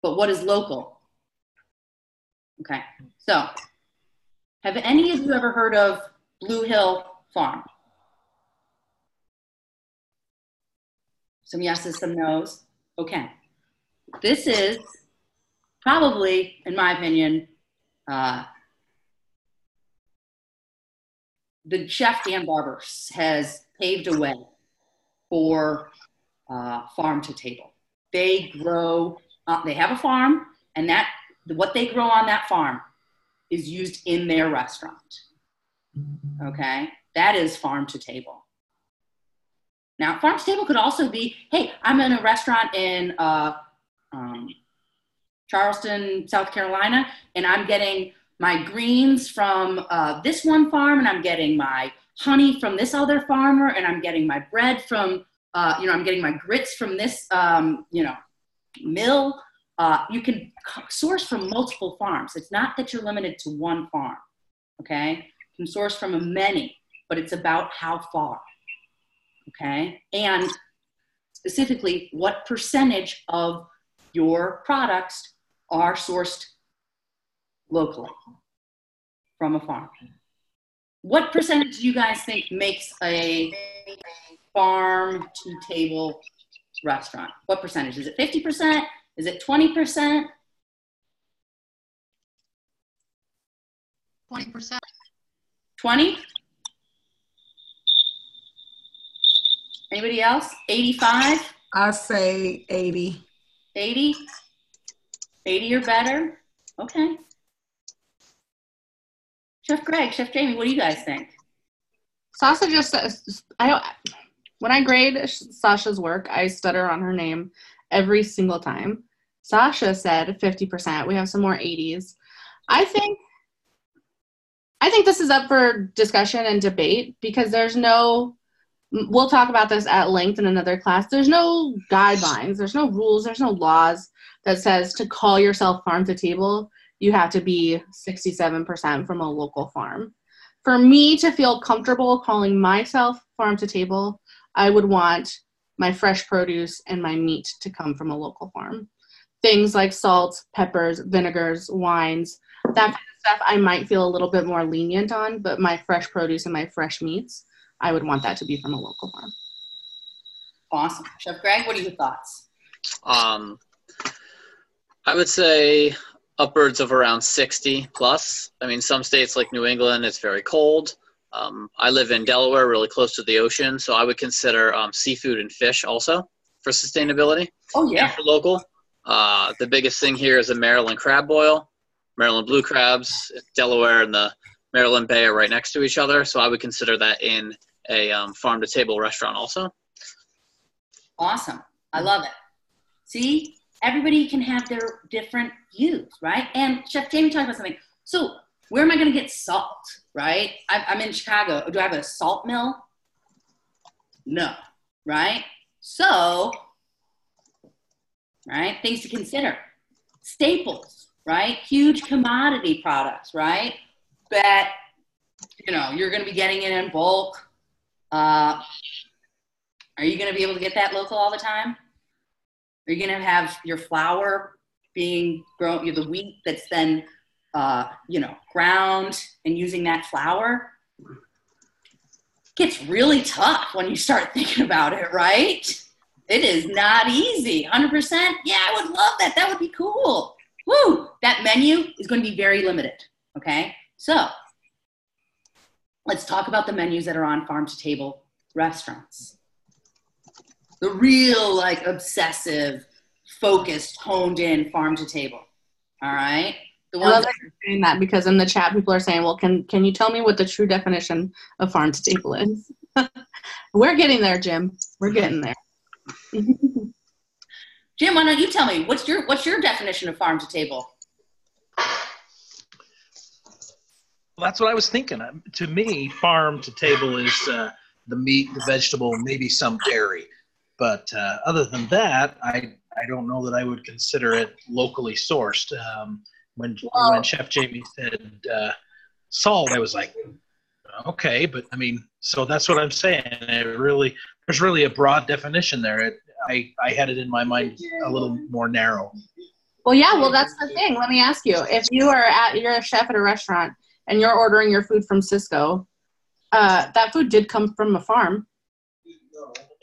But what is local? Okay, so have any of you ever heard of Blue Hill Farm? Some yeses, some nos. Okay, this is probably, in my opinion, the chef Dan Barber has paved a way for farm to table. They grow, they have a farm, and what they grow on that farm is used in their restaurant. Okay, that is farm to table. Now, farm to table could also be, hey, I'm in a restaurant in Charleston, South Carolina, and I'm getting my greens from this one farm, and I'm getting my honey from this other farmer, and I'm getting my bread from, I'm getting my grits from this, mill. You can source from multiple farms. It's not that you're limited to one farm, okay? You can source from many, but it's about how far, okay? And specifically, what percentage of your products are sourced locally from a farm? What percentage do you guys think makes a farm to table restaurant? What percentage? Is it 50%? Is it 20%? 20%. 20? Anybody else? 85? I say 80. 80? 80 or better? Okay. Chef Greg, Chef Jamie, what do you guys think? Sasha just says, when I grade Sasha's work, I stutter on her name every single time. Sasha said 50%. We have some more 80s. I think this is up for discussion and debate because we'll talk about this at length in another class. There's no guidelines, there's no rules, there's no laws that says to call yourself farm to table, you have to be 67% from a local farm. For me to feel comfortable calling myself farm to table, I would want my fresh produce and my meat to come from a local farm. Things like salt, peppers, vinegars, wines, that kind of stuff I might feel a little bit more lenient on, but my fresh produce and my fresh meats, I would want that to be from a local farm. Awesome. Chef Greg, what are your thoughts? I would say upwards of around 60 plus. I mean, some states like New England, it's very cold. I live in Delaware, really close to the ocean, so I would consider seafood and fish also for sustainability. Oh, yeah. And for local. The biggest thing here is a Maryland crab boil. Maryland blue crabs, Delaware and the Maryland Bay are right next to each other, so I would consider that in a farm-to-table restaurant also. Awesome. I love it. See, everybody can have their different views, right? And Chef Jamie talked about something. So where am I going to get salt, right? I'm in Chicago. Do I have a salt mill? No, right? So, right, things to consider. Staples, right? Huge commodity products, right? That, you know, you're going to be getting it in bulk. Are you going to be able to get that local all the time? Are you going to have your flour being grown, the wheat that's then, you know, ground and using that flour? Gets really tough when you start thinking about it, right? It is not easy. 100%? Yeah, I would love that. That would be cool. Woo! That menu is going to be very limited, okay? So let's talk about the menus that are on farm-to-table restaurants. The real, like, obsessive, focused, honed-in farm-to-table, all right? The I love ones that you're saying that, because in the chat people are saying, well, can you tell me what the true definition of farm-to-table is? We're getting there, Jim. We're getting there. Jim, why don't you tell me, what's your definition of farm-to-table? Well, that's what I was thinking. To me, farm to table is the meat, the vegetable, maybe some dairy. But other than that, I don't know that I would consider it locally sourced. When Chef Jamie said salt, I was like, okay, but I mean, so that's what I'm saying. There's really a broad definition there. I had it in my mind a little more narrow. Well, yeah, well, that's the thing. Let me ask you, if you're a chef at a restaurant and you're ordering your food from Cisco, that food did come from a farm.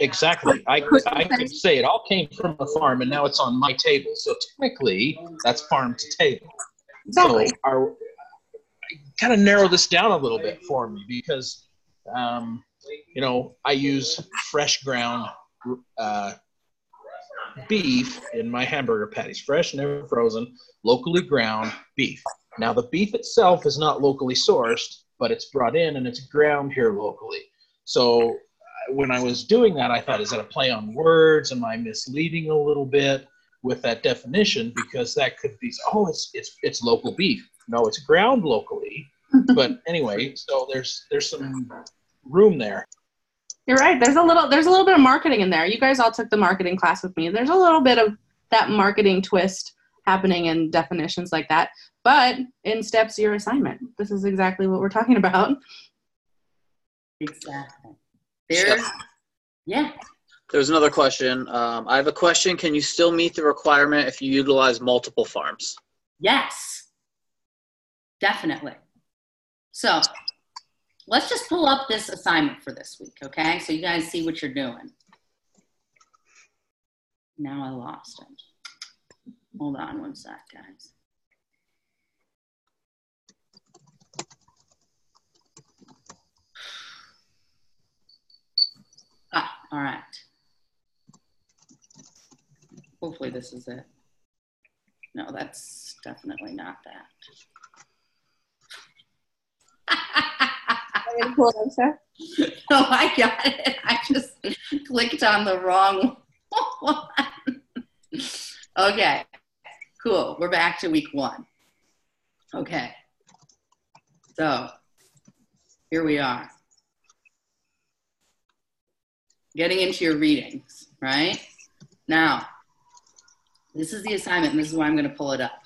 Exactly. I could say it all came from a farm and now it's on my table. So technically, that's farm to table. Exactly. So kind of narrow this down a little bit for me, because, you know, I use fresh ground beef in my hamburger patties. Fresh, never frozen, locally ground beef. Now, the beef itself is not locally sourced, but it's brought in and it's ground here locally. So when I was doing that, I thought, is that a play on words? Am I misleading a little bit with that definition? Because that could be, oh, it's local beef. No, it's ground locally. But anyway, so there's some room there. You're right. There's a little bit of marketing in there. You guys all took the marketing class with me. There's a little bit of that marketing twist happening in definitions like that. But in steps, your assignment. This is exactly what we're talking about. Exactly. There's another question. I have a question. Can you still meet the requirement if you utilize multiple farms? Yes, definitely. So let's just pull up this assignment for this week, okay? So you guys see what you're doing. Now I lost it. Hold on one sec, guys. All right. Hopefully this is it. No, that's definitely not that. No, I got it. I just clicked on the wrong one. Okay, cool. We're back to week 1. Okay. So here we are. Getting into your readings, right? Now, this is the assignment, and this is why I'm going to pull it up.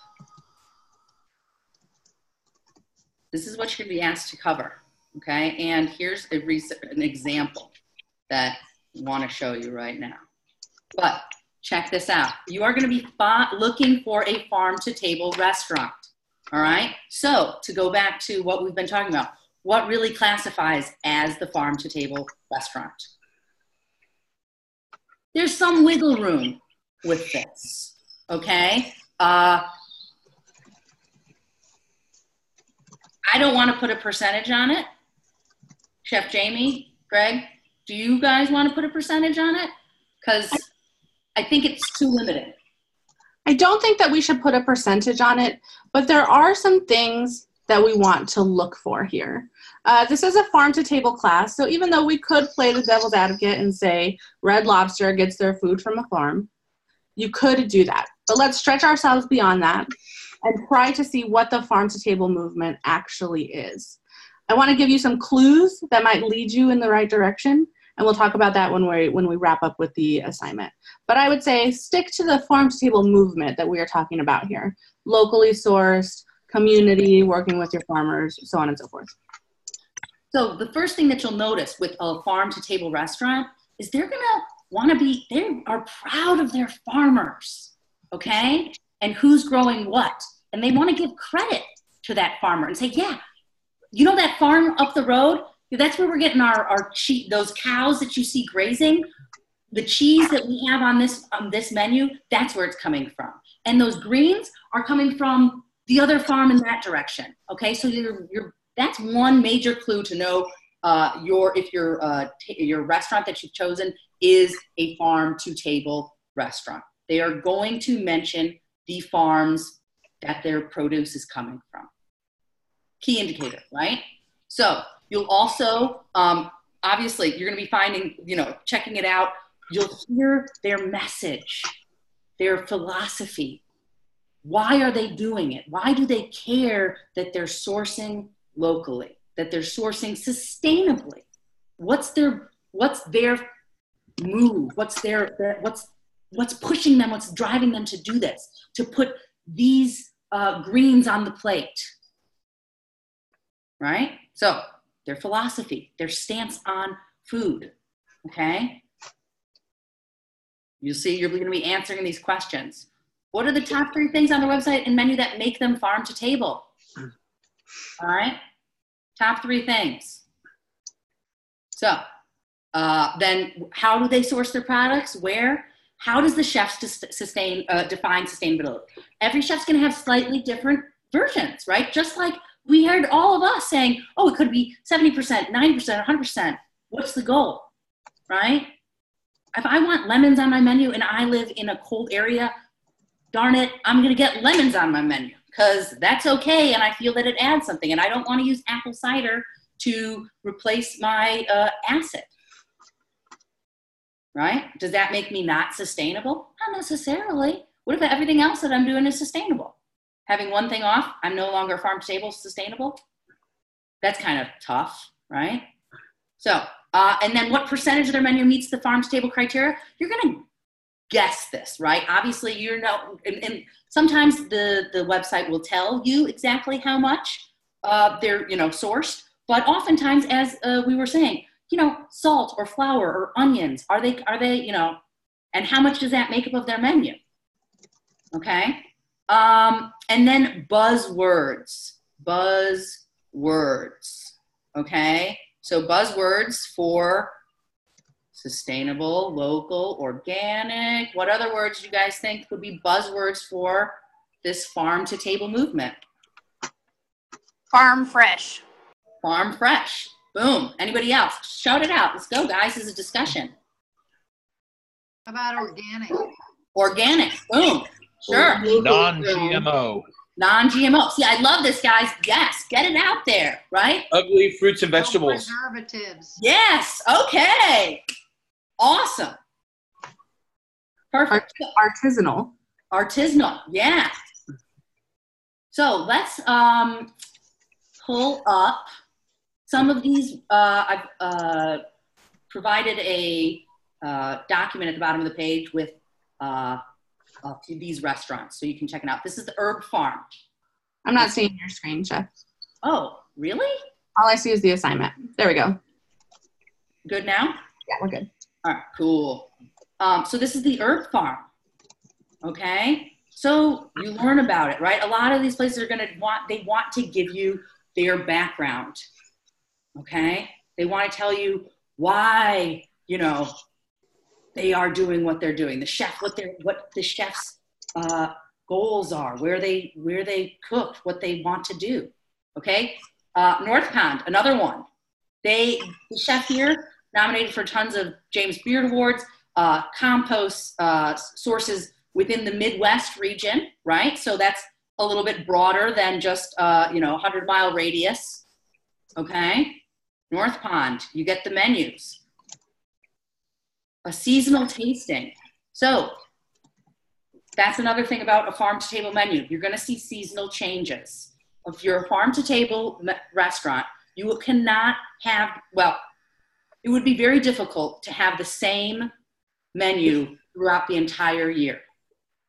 This is what you're going to be asked to cover, okay? And here's an example that I want to show you right now. But check this out. You are going to be looking for a farm-to-table restaurant, all right? So to go back to what we've been talking about, what really classifies as the farm-to-table restaurant? There's some wiggle room with this, okay? I don't want to put a percentage on it, Chef Jamie, Greg, do you guys want to put a percentage on it? Because I think it's too limited. I don't think that we should put a percentage on it, but there are some things that we want to look for here. This is a farm-to-table class, so even though we could play the devil's advocate and say Red Lobster gets their food from a farm, you could do that. But let's stretch ourselves beyond that and try to see what the farm-to-table movement actually is. I want to give you some clues that might lead you in the right direction, and we'll talk about that when we wrap up with the assignment. But I would say stick to the farm-to-table movement that we are talking about here. Locally sourced, community, working with your farmers, so on and so forth. So the first thing that you'll notice with a farm-to-table restaurant is they are proud of their farmers, okay? And who's growing what. And they want to give credit to that farmer and say, yeah, you know that farm up the road? That's where we're getting our cheese, those cows that you see grazing. The cheese that we have on this menu, that's where it's coming from. And those greens are coming from the other farm in that direction. Okay, so that's one major clue to know if your restaurant that you've chosen is a farm-to-table restaurant. They are going to mention the farms that their produce is coming from. Key indicator, right? So you'll also, obviously, you're going to be finding, checking it out. You'll hear their message, their philosophy. Why are they doing it? Why do they care that they're sourcing locally, that they're sourcing sustainably? What's their move? What's pushing them? What's driving them to do this? To put these greens on the plate, right? So their philosophy, their stance on food, okay? You'll see you're going to be answering these questions. What are the top 3 things on the website and menu that make them farm to table? All right, top 3 things. So then how do they source their products? Where? How does the chef define sustainability? Every chef's going to have slightly different versions, right? Just like we heard all of us saying, oh, it could be 70%, 90%, 100%. What's the goal, right? If I want lemons on my menu and I live in a cold area, darn it, I'm going to get lemons on my menu because that's okay and I feel that it adds something and I don't want to use apple cider to replace my acid, right? Does that make me not sustainable? Not necessarily. What if everything else that I'm doing is sustainable? Having one thing off, I'm no longer farm-to-table sustainable? That's kind of tough, right? So, and then what percentage of their menu meets the farm-to-table criteria? You're going to guess this, right? Obviously, and sometimes the website will tell you exactly how much they're, sourced, but oftentimes, as we were saying, salt or flour or onions, are they, and how much does that make up of their menu? Okay. And then buzzwords, okay? So buzzwords for sustainable, local, organic. What other words do you guys think would be buzzwords for this farm-to-table movement? Farm fresh. Farm fresh. Boom. Anybody else? Shout it out. Let's go, guys. This is a discussion. How about organic? Organic. Boom. Sure. Non-GMO. Non-GMO. See, I love this, guys. Yes, get it out there, right? Ugly fruits and vegetables. No preservatives. Yes. Okay. Awesome. Perfect. Artisanal. Artisanal. Yeah. So let's pull up some of these. I've provided a document at the bottom of the page with these restaurants, so you can check it out. This is the Herb Farm. I'm not seeing your screen, Chef. Oh, really? All I see is the assignment. There we go. Good now? Yeah, we're good. All right, cool. So this is the Herb Farm, okay? So you learn about it, right? A lot of these places are they want to give you their background, okay? They want to tell you why, they are doing what they're doing. The chef, what the chef's goals are, where they cook, what they want to do. Okay, North Pond, another one. The chef here, nominated for tons of James Beard Awards, compost sources within the Midwest region, right? So that's a little bit broader than just, 100-mile radius, okay? North Pond, you get the menus. A seasonal tasting. So that's another thing about a farm-to-table menu. You're gonna see seasonal changes. If you're a farm-to-table restaurant, you cannot have, it would be very difficult to have the same menu throughout the entire year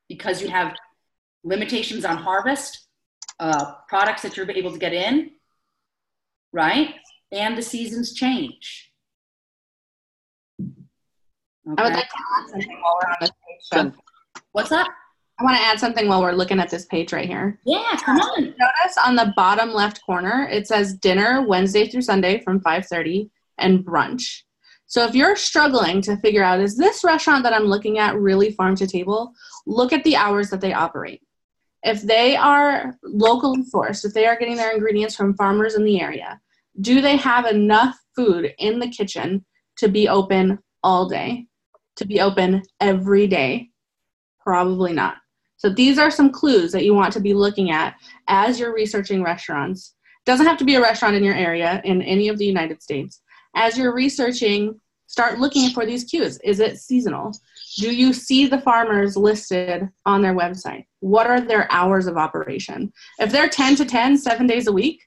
because you have limitations on harvest, products that you're able to get in, right? And the seasons change. Okay. I would like to add something while we're on this page. So. What's up? I want to add something while we're looking at this page right here. Yeah, come on. Notice on the bottom left corner, it says dinner Wednesday through Sunday from 5:30 and brunch. So if you're struggling to figure out, is this restaurant that I'm looking at really farm to table? Look at the hours that they operate. If they are locally sourced, if they are getting their ingredients from farmers in the area, do they have enough food in the kitchen to be open all day, to be open every day? Probably not. So these are some clues that you want to be looking at as you're researching restaurants. Doesn't have to be a restaurant in your area in any of the United States. As you're researching, start looking for these cues. Is it seasonal? Do you see the farmers listed on their website? What are their hours of operation? If they're 10 to 10, 7 days a week,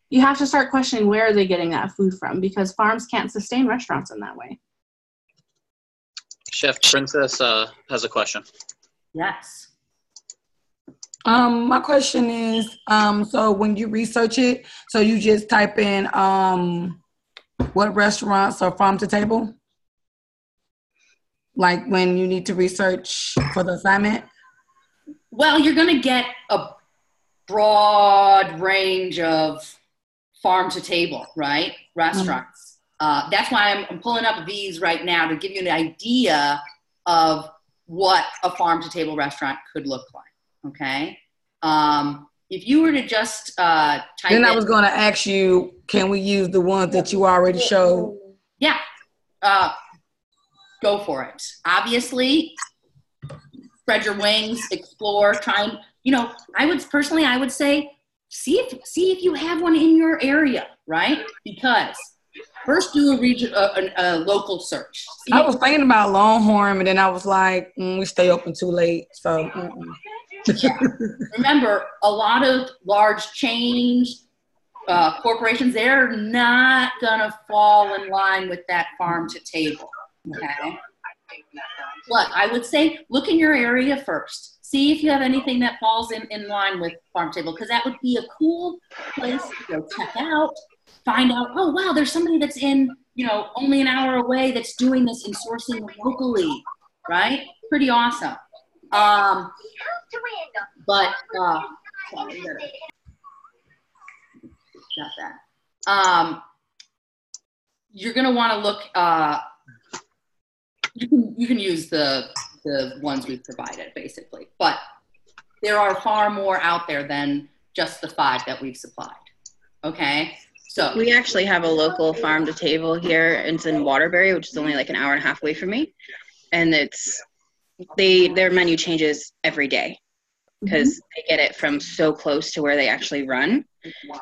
you have to start questioning where are they getting that food from because farms can't sustain restaurants in that way. Chef Princess has a question. Yes. My question is, so when you research it, so you just type in what restaurants are farm to table? Like when you need to research for the assignment? Well, you're going to get a broad range of farm to table, right? Restaurants. That's why I'm pulling up these right now to give you an idea of what a farm to table restaurant could look like. Okay. If you were to just type Then I was going to ask you, can we use the ones that you already showed? Yeah. Go for it. Obviously, spread your wings, explore, try and, I would say, see if you have one in your area, right? Because first do a local search. I was thinking about Longhorn, and then I was like, we stay open too late, so. Yeah. Remember, a lot of large chains, corporations, they're not gonna fall in line with that farm to table, okay? But I would say look in your area first. See if you have anything that falls in line with farm to table, because that would be a cool place to go check out, find out, oh wow, there's somebody that's in, only an hour away that's doing this and sourcing locally, right? Pretty awesome. But sorry, got that. You're gonna want to look. You can use the ones we've provided, basically, but there are far more out there than just the 5 that we've supplied. Okay, so we actually have a local farm to table here. It's in Waterbury, which is only like an hour and a half away from me, and their menu changes every day because they get it from so close to where they actually run.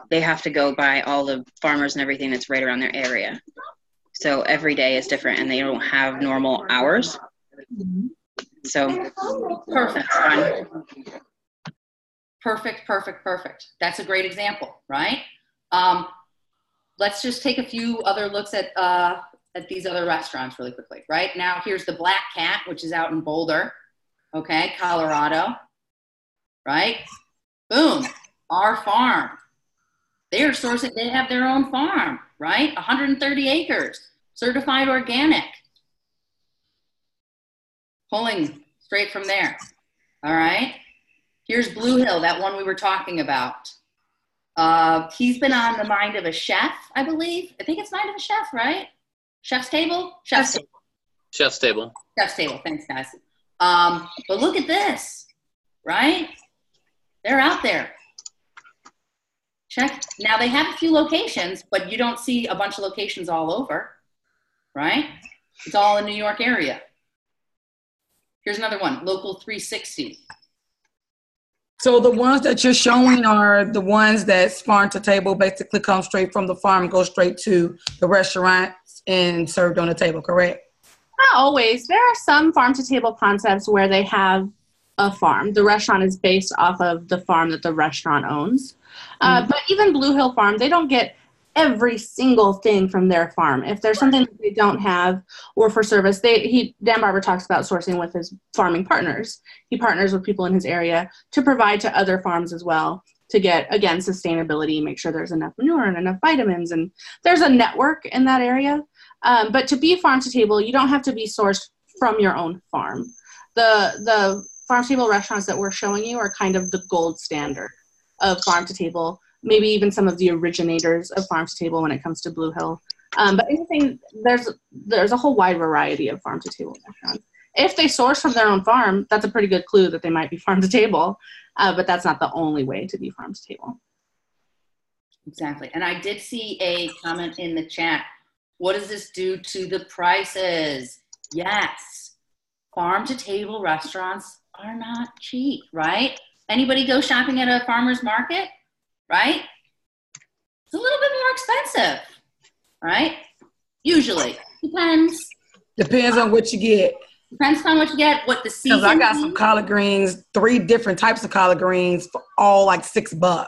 They have to go by all the farmers and everything that's right around their area. So every day is different, and they don't have normal hours. So perfect. Perfect. That's a great example, right? Let's just take a few other looks at these other restaurants really quickly. Right now, here's the Black Cat, which is out in Boulder, okay, Colorado. Right? Boom, our farm. They are sourcing. They have their own farm, right? 130 acres, certified organic. Pulling straight from there. All right. Here's Blue Hill, that one we were talking about. He's been on the Mind of a Chef, I believe. I think it's Mind of a Chef, right? Chef's Table? Chef's Table. Chef's Table. Chef's Table. Thanks, guys. But look at this, right? They're out there. Check. Now they have a few locations, but you don't see a bunch of locations all over, right? It's all in New York area. Here's another one, Local 360. So the ones that you're showing are the ones that's farm to table, basically come straight from the farm, go straight to the restaurants and served on the table, correct? Not always. There are some farm to table concepts where they have a farm. The restaurant is based off of the farm that the restaurant owns. But even Blue Hill Farm, they don't get every single thing from their farm. If there's something that they don't have or for service, Dan Barber talks about sourcing with his farming partners. He partners with people in his area to provide to other farms as well to get, again, sustainability, make sure there's enough manure and enough vitamins. And there's a network in that area. But to be farm to table, you don't have to be sourced from your own farm. The farm to table restaurants that we're showing you are kind of the gold standard of farm to table, maybe even some of the originators of farm to table when it comes to Blue Hill. But anything, there's a whole wide variety of farm to table restaurants. If they source from their own farm, that's a pretty good clue that they might be farm to table, but that's not the only way to be farm to table. Exactly. And I did see a comment in the chat. What does this do to the prices? Yes, farm to table restaurants are not cheap, right? Anybody go shopping at a farmer's market, right? It's a little bit more expensive, right? Usually. Depends on what you get. Depends on what you get, what the season Because I got some collard greens, 3 different types of collard greens for all like $6.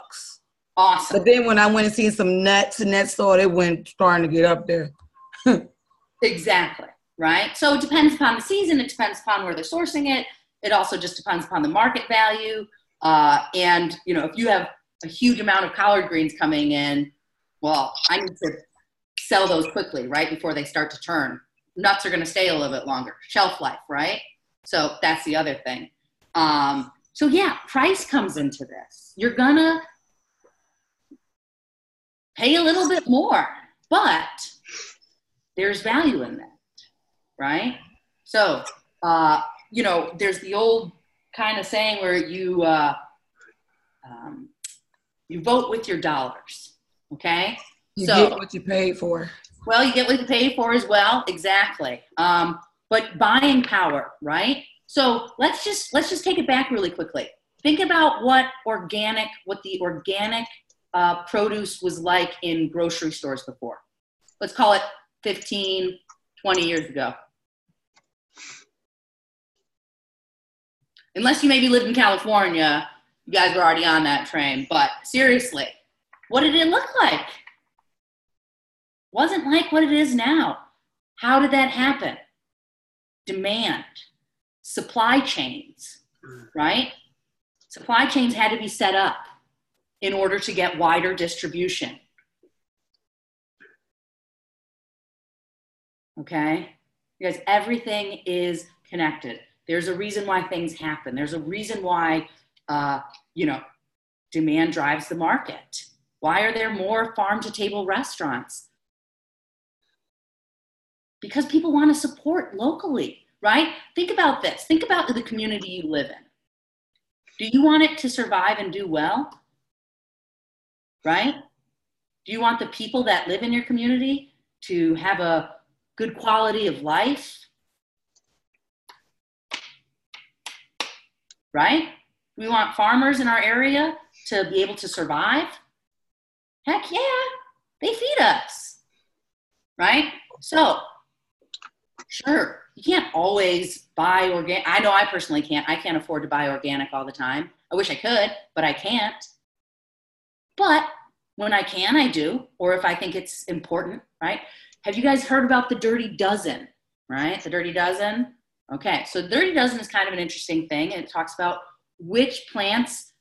Awesome. But then when I went and seen some nuts in that store, it went starting to get up there. Exactly, right? So it depends upon the season. It depends upon where they're sourcing it. It also just depends upon the market value. And, you know, if you have a huge amount of collard greens coming in, well, I need to sell those quickly, right, before they start to turn. Nuts are going to stay a little bit longer. Shelf life, right? So that's the other thing. So, yeah, price comes into this. You're going to pay a little bit more, but there's value in that, right? So, you know, there's the old kind of saying where you vote with your dollars, okay? You get what you paid for. Well, you get what you paid for as well, exactly. But buying power, right? So let's just take it back really quickly. Think about what the organic produce was like in grocery stores before. Let's call it 15, 20 years ago. Unless you maybe lived in California, you guys were already on that train. But seriously, what did it look like? Wasn't like what it is now. How did that happen? Demand, supply chains, right? Supply chains had to be set up in order to get wider distribution. Okay? Because everything is connected. There's a reason why things happen. There's a reason why, you know, demand drives the market. Why are there more farm-to-table restaurants? Because people want to support locally, right? Think about this. Think about the community you live in. Do you want it to survive and do well? Right? Do you want the people that live in your community to have a good quality of life? Right? We want farmers in our area to be able to survive. Heck yeah, they feed us. Right? So, sure, you can't always buy organic. I know I personally can't. I can't afford to buy organic all the time. I wish I could, but I can't. But when I can, I do. Or if I think it's important, right? Have you guys heard about the Dirty Dozen, right? The Dirty Dozen? Okay, so the Dirty Dozen is kind of an interesting thing. It talks about which plants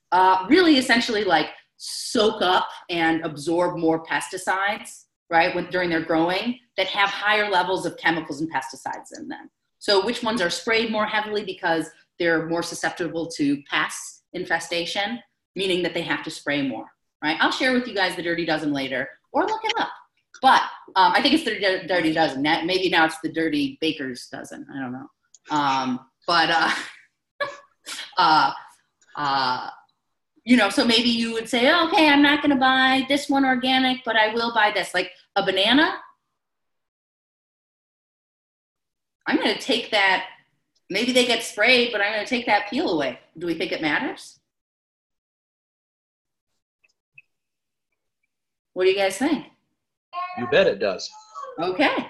really essentially like soak up and absorb more pesticides, right, during their growing, that have higher levels of chemicals and pesticides in them. So which ones are sprayed more heavily because they're more susceptible to pest infestation, meaning that they have to spray more, right? I'll share with you guys the Dirty Dozen later, or look it up. But I think it's the Dirty Dozen. Maybe now it's the Dirty Baker's Dozen. I don't know. you know, so maybe you would say, oh, okay, I'm not going to buy this one organic, but I will buy this. Like a banana, I'm going to take that. Maybe they get sprayed, but I'm going to take that peel away. Do we think it matters? What do you guys think? You bet it does. Okay.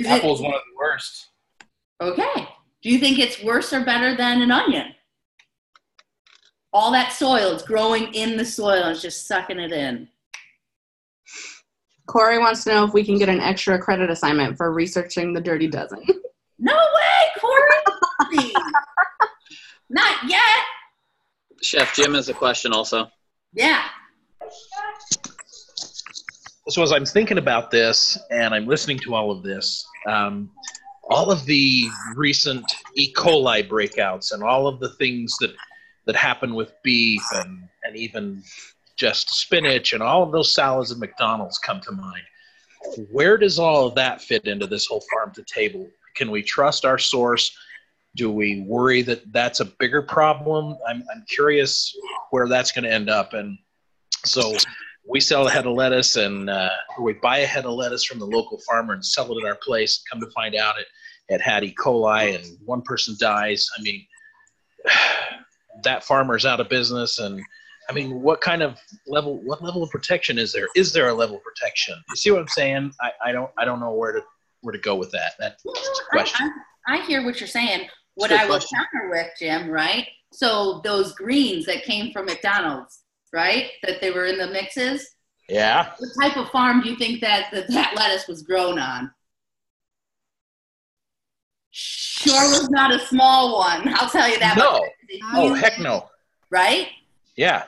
Apple's one of the worst. Okay. Do you think it's worse or better than an onion? All that soil, it's growing in the soil and it's just sucking it in. Corey wants to know if we can get an extra credit assignment for researching the Dirty Dozen. No way, Corey! Not yet. Chef Jim has a question also. Yeah. So as I'm thinking about this and I'm listening to all of this, all of the recent E. coli breakouts and all of the things that happen with beef and even just spinach and all of those salads at McDonald's come to mind. Where does all of that fit into this whole farm to table? Can we trust our source? Do we worry that that's a bigger problem? I'm curious where that's going to end up. And so we sell a head of lettuce and or we buy a head of lettuce from the local farmer and sell it at our place. Come to find out it had E. coli and one person dies. I mean, that farmer's out of business. And I mean, what level of protection is there? Is there a level of protection? You see what I'm saying? I don't know where to go with that. That's the question. I hear what you're saying. What I will counter with, Jim, right? So those greens that came from McDonald's, right? That they were in the mixes. Yeah. What type of farm do you think that lettuce was grown on? Sure was not a small one. I'll tell you that. No. Oh, heck no. Right? Yeah.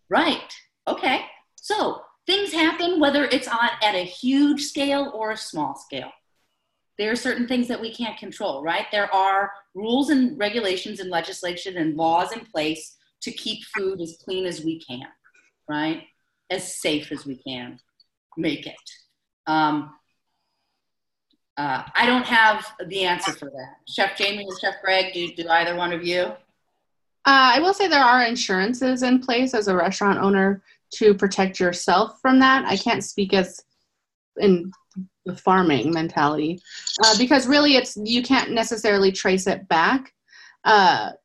Right. Okay. So things happen whether it's at a huge scale or a small scale. There are certain things that we can't control, right? There are rules and regulations and legislation and laws in place to keep food as clean as we can, right? As safe as we can make it. I don't have the answer for that. Chef Jamie and Chef Greg, do either one of you? I will say there are insurances in place as a restaurant owner to protect yourself from that. I can't speak as in the farming mentality because really you can't necessarily trace it back. The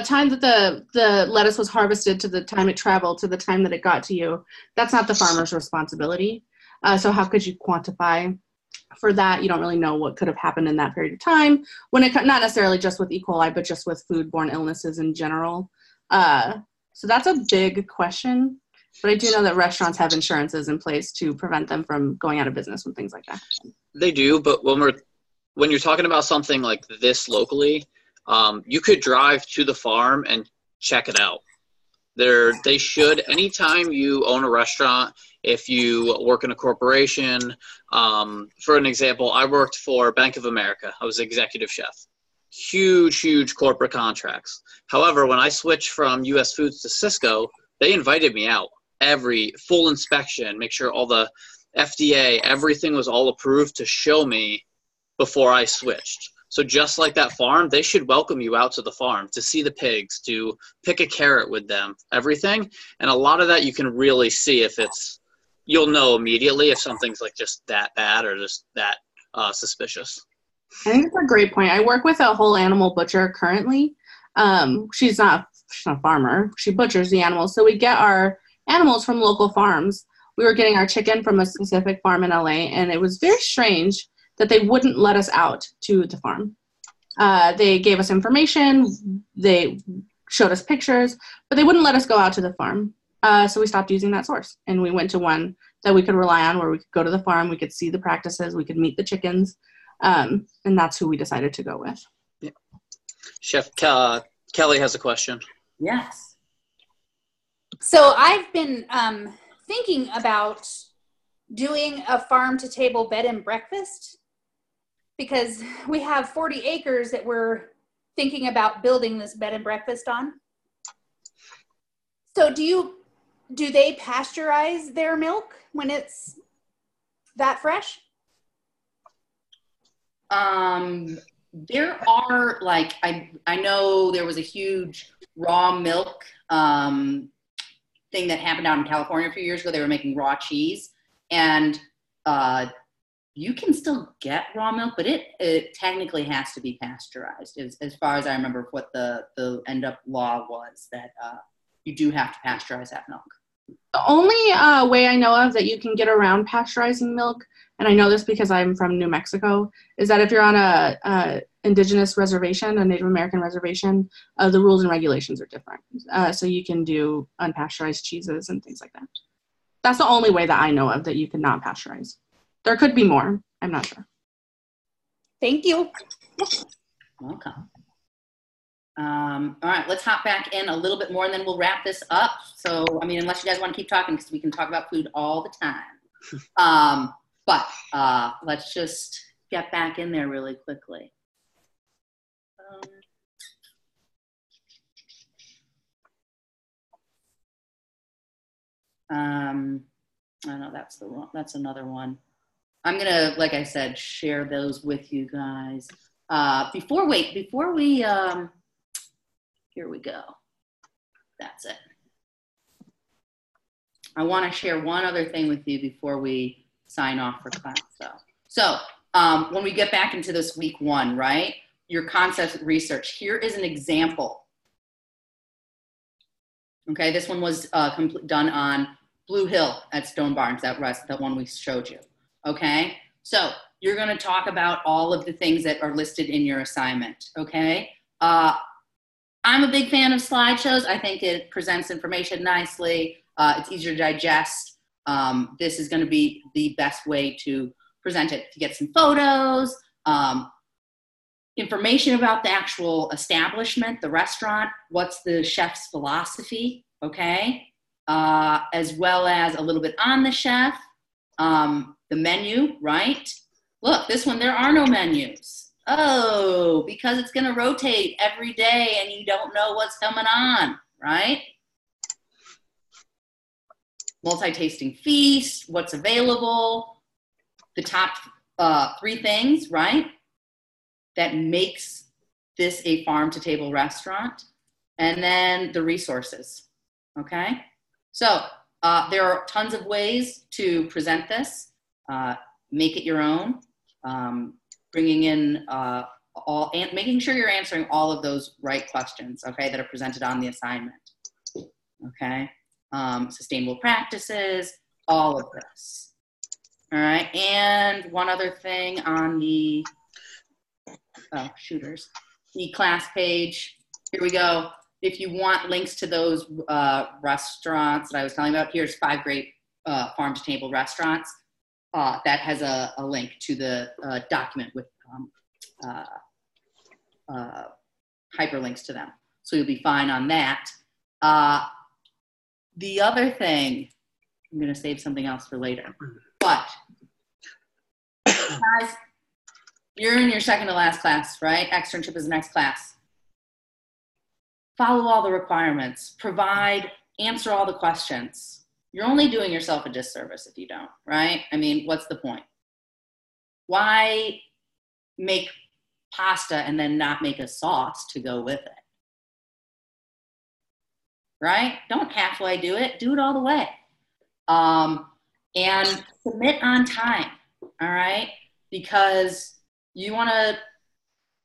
time that the lettuce was harvested to the time it traveled to the time that it got to you, that's not the farmer's responsibility. So how could you quantify for that? You don't really know what could have happened in that period of time when it, not necessarily just with E. coli, but just with foodborne illnesses in general. So that's a big question, but I do know that restaurants have insurances in place to prevent them from going out of business when things like that happen. They do, but when you're talking about something like this locally, you could drive to the farm and check it out. They should, anytime you own a restaurant, if you work in a corporation, for an example, I worked for Bank of America. I was executive chef. Huge corporate contracts. However, when I switched from US Foods to Sysco, they invited me out. Every full inspection, make sure all the FDA, everything was all approved to show me before I switched. So just like that farm, they should welcome you out to the farm to see the pigs, to pick a carrot with them, everything. And a lot of that you can really see if you'll know immediately if something's like just that bad or just that suspicious. I think that's a great point. I work with a whole animal butcher currently. She's not a farmer. She butchers the animals. So we get our animals from local farms. We were getting our chicken from a specific farm in LA, and it was very strange that they wouldn't let us out to the farm. They gave us information, they showed us pictures, but they wouldn't let us go out to the farm. So we stopped using that source, and we went to one that we could rely on where we could go to the farm, we could see the practices, we could meet the chickens, and that's who we decided to go with. Yeah. Chef Kelly has a question. Yes. So I've been thinking about doing a farm-to-table bed and breakfast because we have 40 acres that we're thinking about building this bed and breakfast on. So do they pasteurize their milk when it's that fresh? there are like, I know there was a huge raw milk thing that happened out in California a few years ago. They were making raw cheese, and you can still get raw milk, but it technically has to be pasteurized, as far as I remember what the end up law was, that you do have to pasteurize that milk. The only way I know of that you can get around pasteurizing milk, and I know this because I'm from New Mexico, is that if you're on a indigenous reservation, a Native American reservation, the rules and regulations are different. So you can do unpasteurized cheeses and things like that. That's the only way that I know of that you can not pasteurize. There could be more. I'm not sure. Thank you. Welcome. All right, let's hop back in a little bit more and then we'll wrap this up. So, I mean, unless you guys want to keep talking, because we can talk about food all the time. But let's just get back in there really quickly. I know that's another one. I'm gonna, like I said, share those with you guys. Before we, here we go. That's it. I want to share one other thing with you before we sign off for class, though. So when we get back into this week 1, right? Your concept research. Here is an example. Okay, this one was done on Blue Hill at Stone Barns, that one we showed you. Okay, so you're going to talk about all of the things that are listed in your assignment. Okay, I'm a big fan of slideshows. I think it presents information nicely. It's easier to digest. This is going to be the best way to present it, to get some photos, information about the actual establishment, the restaurant, what's the chef's philosophy, okay? As well as a little bit on the chef, the menu, right? Look, this one, there are no menus. Oh, because it's gonna rotate every day and you don't know what's coming on, right? Multi-tasting feast, what's available, the top 3 things, right? That makes this a farm-to-table restaurant, and then the resources, okay? So there are tons of ways to present this. Make it your own, bringing in and making sure you're answering all of those right questions, okay, that are presented on the assignment, okay? Sustainable practices, all of this. All right, and one other thing on the shooters, the class page. Here we go. If you want links to those restaurants that I was telling about, here's 5 great farm-to-table restaurants. That has a link to the document with hyperlinks to them. So you'll be fine on that. The other thing, I'm going to save something else for later. But, guys, you're in your second to last class, right? Externship is the next class. Follow all the requirements. Answer all the questions. You're only doing yourself a disservice if you don't, right? I mean, what's the point? Why make pasta and then not make a sauce to go with it? Right? Don't halfway do it. Do it all the way. And submit on time, all right? Because you want to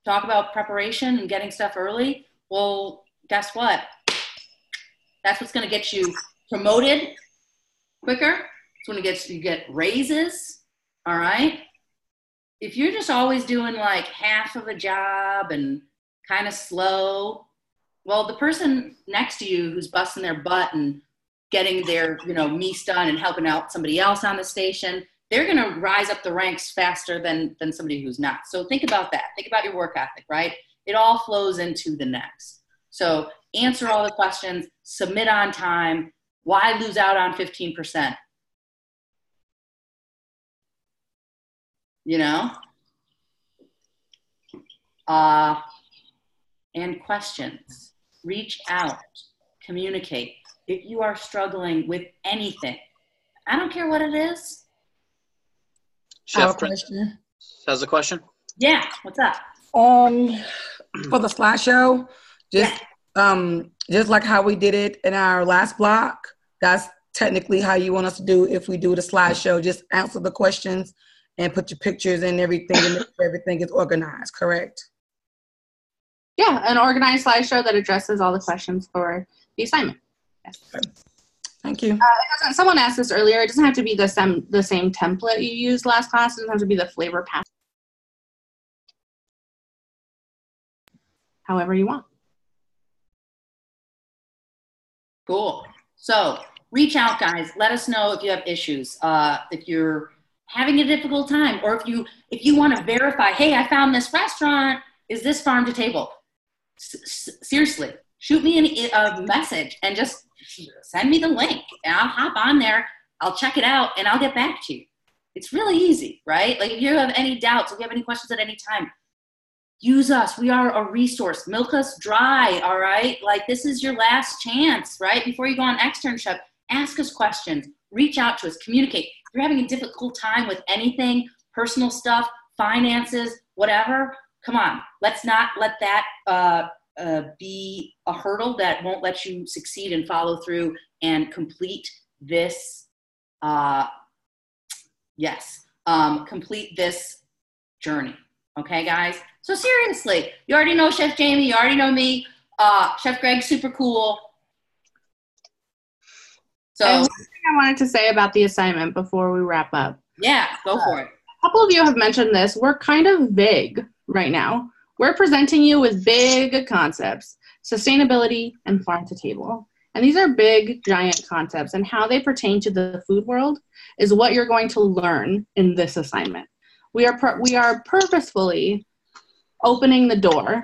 talk about preparation and getting stuff early. Well, guess what? That's what's going to get you promoted quicker. It's when you get raises, all right? If you're just always doing like half of a job and kind of slow, well, the person next to you who's busting their butt and getting their, meat done and helping out somebody else on the station, they're going to rise up the ranks faster than somebody who's not. So think about that. Think about your work ethic, right? It all flows into the next. So answer all the questions, submit on time. Why lose out on 15%? And questions. Reach out, communicate. If you are struggling with anything, I don't care what it is. Chef, I have a question. Has a question? Yeah, what's up? For the slideshow, just like how we did it in our last block, that's technically how you want us to do if we do the slideshow. Just answer the questions and put your pictures and everything, and everything is organized, correct? Yeah, an organized slideshow that addresses all the questions for the assignment. Yes. Okay. Thank you. Someone asked this earlier. It doesn't have to be the same template you used last class. It doesn't have to be the flavor pack. However you want. Cool. So reach out, guys. Let us know if you have issues. If you're having a difficult time, or if you want to verify, hey, I found this restaurant. Is this farm to table? Seriously, shoot me a message and just send me the link, and I'll hop on there. I'll check it out, and I'll get back to you. It's really easy, right? Like if you have any doubts, if you have any questions at any time, use us. We are a resource. Milk us dry, all right? Like this is your last chance, right? Before you go on externship, ask us questions. Reach out to us. Communicate. If you're having a difficult time with anything, personal stuff, finances, whatever, come on. Let's not let that be a hurdle that won't let you succeed and follow through and complete this, complete this journey. Okay, guys? So seriously, you already know Chef Jamie, you already know me. Chef Greg's super cool. So one thing I wanted to say about the assignment before we wrap up. Yeah, go for it. A couple of you have mentioned this. We're kind of vague right now. We're presenting you with big concepts, sustainability and farm to table. And these are big, giant concepts, and how they pertain to the food world is what you're going to learn in this assignment. We are purposefully opening the door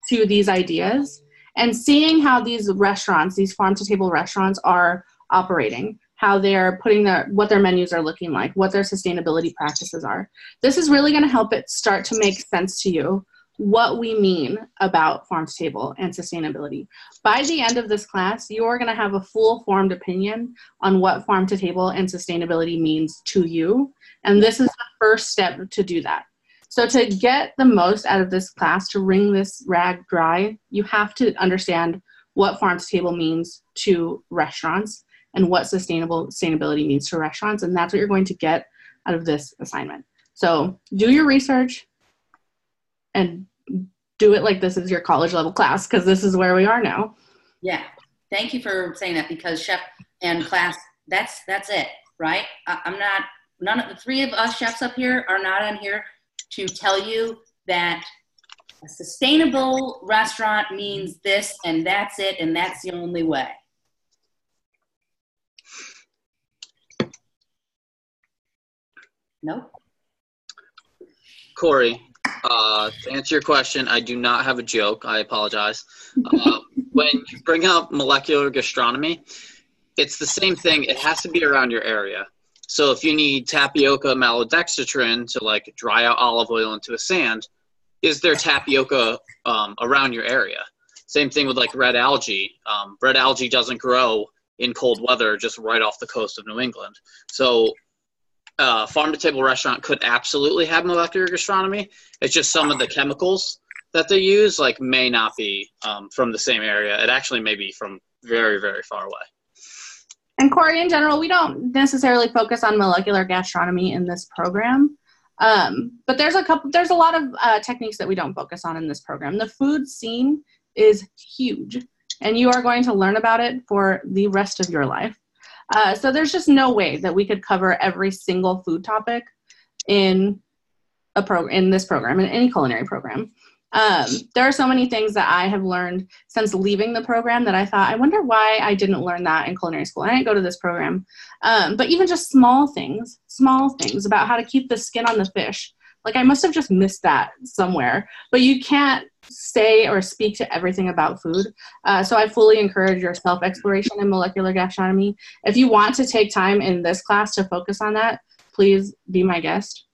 to these ideas and seeing how these restaurants, these farm to table restaurants are operating, how they're putting what their menus are looking like, what their sustainability practices are. This is really going to help it start to make sense to you what we mean about farm to table and sustainability. By the end of this class, you are going to have a full formed opinion on what farm to table and sustainability means to you. And this is the first step to do that. So to get the most out of this class, to wring this rag dry, you have to understand what farm to table means to restaurants and what sustainability means to restaurants. And that's what you're going to get out of this assignment. So do your research and do it like this is your college level class, because this is where we are now. Yeah. Thank you for saying that, because chef and class, that's it, right? None of the three of us chefs up here are not on here to tell you that a sustainable restaurant means this and that's it and that's the only way. Nope. Corey, to answer your question, I do not have a joke. I apologize. When you bring up molecular gastronomy, it's the same thing. It has to be around your area. So if you need tapioca maltodextrin to like dry out olive oil into a sand, is there tapioca around your area? Same thing with like red algae. Red algae doesn't grow in cold weather just right off the coast of New England. So farm to table restaurant could absolutely have molecular gastronomy. It's just some of the chemicals that they use like may not be from the same area. It actually may be from very, very far away. And Corey, in general, we don't necessarily focus on molecular gastronomy in this program, but there's a lot of techniques that we don't focus on in this program. The food scene is huge, and you are going to learn about it for the rest of your life. So there's just no way that we could cover every single food topic in this program, in any culinary program. There are so many things that I have learned since leaving the program that I thought, I wonder why I didn't learn that in culinary school. I didn't go to this program. But even just small things about how to keep the skin on the fish. Like I must have just missed that somewhere, but you can't say or speak to everything about food. So I fully encourage your self-exploration in molecular gastronomy. If you want to take time in this class to focus on that, please be my guest.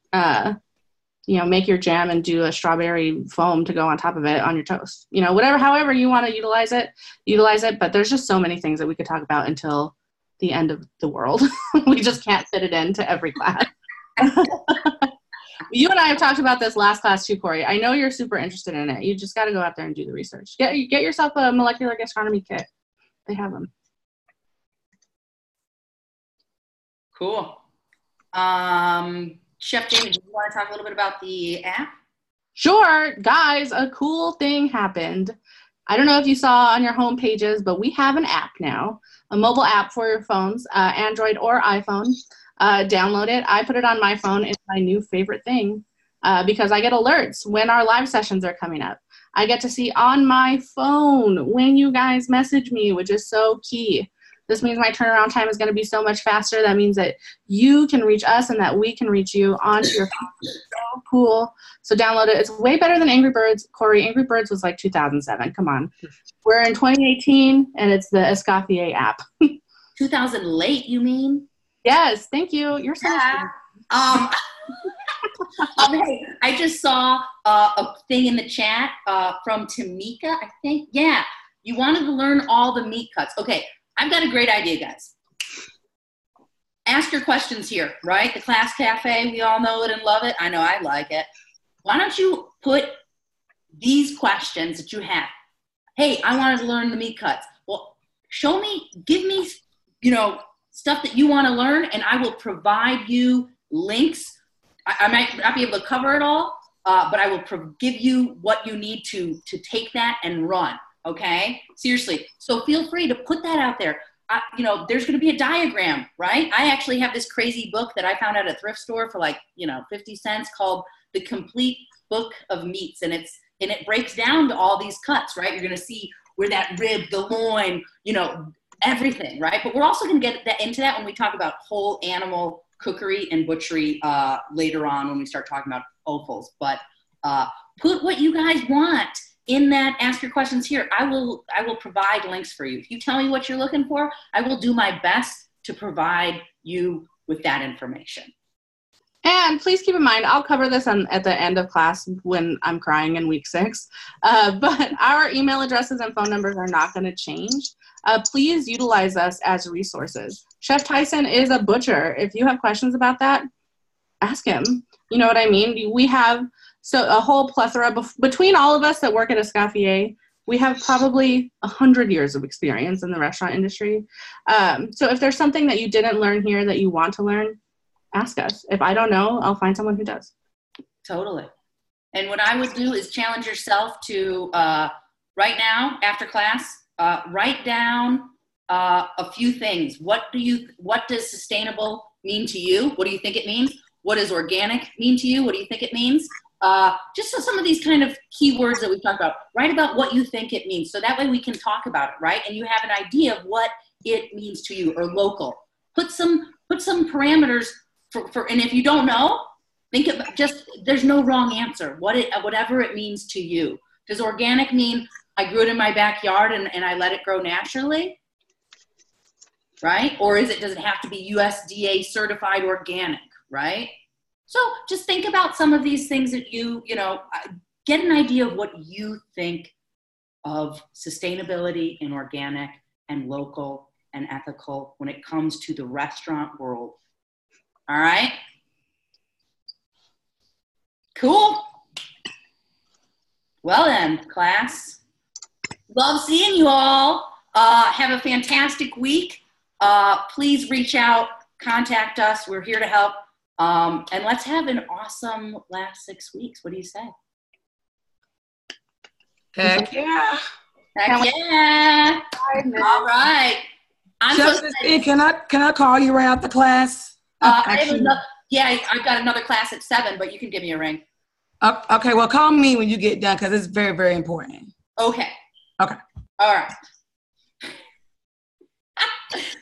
Make your jam and do a strawberry foam to go on top of it on your toast. However you want to utilize it. But there's just so many things that we could talk about until the end of the world. We just can't fit it into every class. You and I have talked about this last class too, Corey. I know you're super interested in it. You just got to go out there and do the research. Get yourself a molecular gastronomy kit. They have them. Cool. Chef Jamie, do you want to talk a little bit about the app? Sure. Guys, a cool thing happened. I don't know if you saw on your home pages, but we have an app now, a mobile app for your phones, Android or iPhone. Download it. I put it on my phone. It's my new favorite thing because I get alerts when our live sessions are coming up. I get to see on my phone when you guys message me, which is so key. This means my turnaround time is going to be so much faster. That means that you can reach us and that we can reach you onto your phone. It's so cool. So download it. It's way better than Angry Birds. Corey, Angry Birds was like 2007. Come on. We're in 2018, and it's the Escoffier app. 2000 late, you mean? Yes, thank you. You're so Hey, I just saw a thing in the chat from Tamika, I think. Yeah, you wanted to learn all the meat cuts. Okay, I've got a great idea, guys. Ask your questions here, right? The Class Cafe, we all know it and love it. I know I like it. Why don't you put these questions that you have? Hey, I wanted to learn the meat cuts. Well, show me, give me, stuff that you want to learn, and I will provide you links. I might not be able to cover it all, but I will give you what you need to take that and run, okay? Seriously. So feel free to put that out there. There's going to be a diagram, right? I actually have this crazy book that I found at a thrift store for 50 cents called The Complete Book of Meats, and it breaks down to all these cuts, right? You're going to see where that rib, the loin, everything, right? But we're also going to get into that when we talk about whole animal cookery and butchery later on when we start talking about offals. But put what you guys want in that Ask Your Questions here. I will provide links for you. If you tell me what you're looking for, I will do my best to provide you with that information. And please keep in mind, I'll cover this at the end of class when I'm crying in week 6. But our email addresses and phone numbers are not going to change. Please utilize us as resources. Chef Tyson is a butcher. If you have questions about that, ask him. You know what I mean? We have a whole plethora. Between all of us that work at Escoffier, we have probably 100 years of experience in the restaurant industry. So if there's something that you didn't learn here that you want to learn, ask us. If I don't know, I'll find someone who does. Totally. And what I would do is challenge yourself to, right now, after class, write down a few things. What does sustainable mean to you? What do you think it means? What does organic mean to you? What do you think it means? Just so some of these kind of keywords that we've talked about, write about what you think it means. So that way we can talk about it, right? And you have an idea of what it means to you, or local. Put some parameters for, and if you don't know, think of there's no wrong answer. Whatever it means to you. Does organic mean I grew it in my backyard and I let it grow naturally? Right? Or does it have to be USDA certified organic, right? So just think about some of these things that get an idea of what you think of sustainability and organic and local and ethical when it comes to the restaurant world. All right? Cool. Well then, class. Love seeing you all. Have a fantastic week. Please reach out, contact us. We're here to help. And let's have an awesome last 6 weeks. What do you say? Heck yeah. Heck yeah. All right. Can I call you right after class? I've got another class at 7, but you can give me a ring. Okay, well, call me when you get done because it's very, very important. Okay. Okay. All right.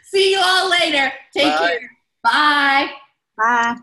See you all later. Take care. Bye. Bye.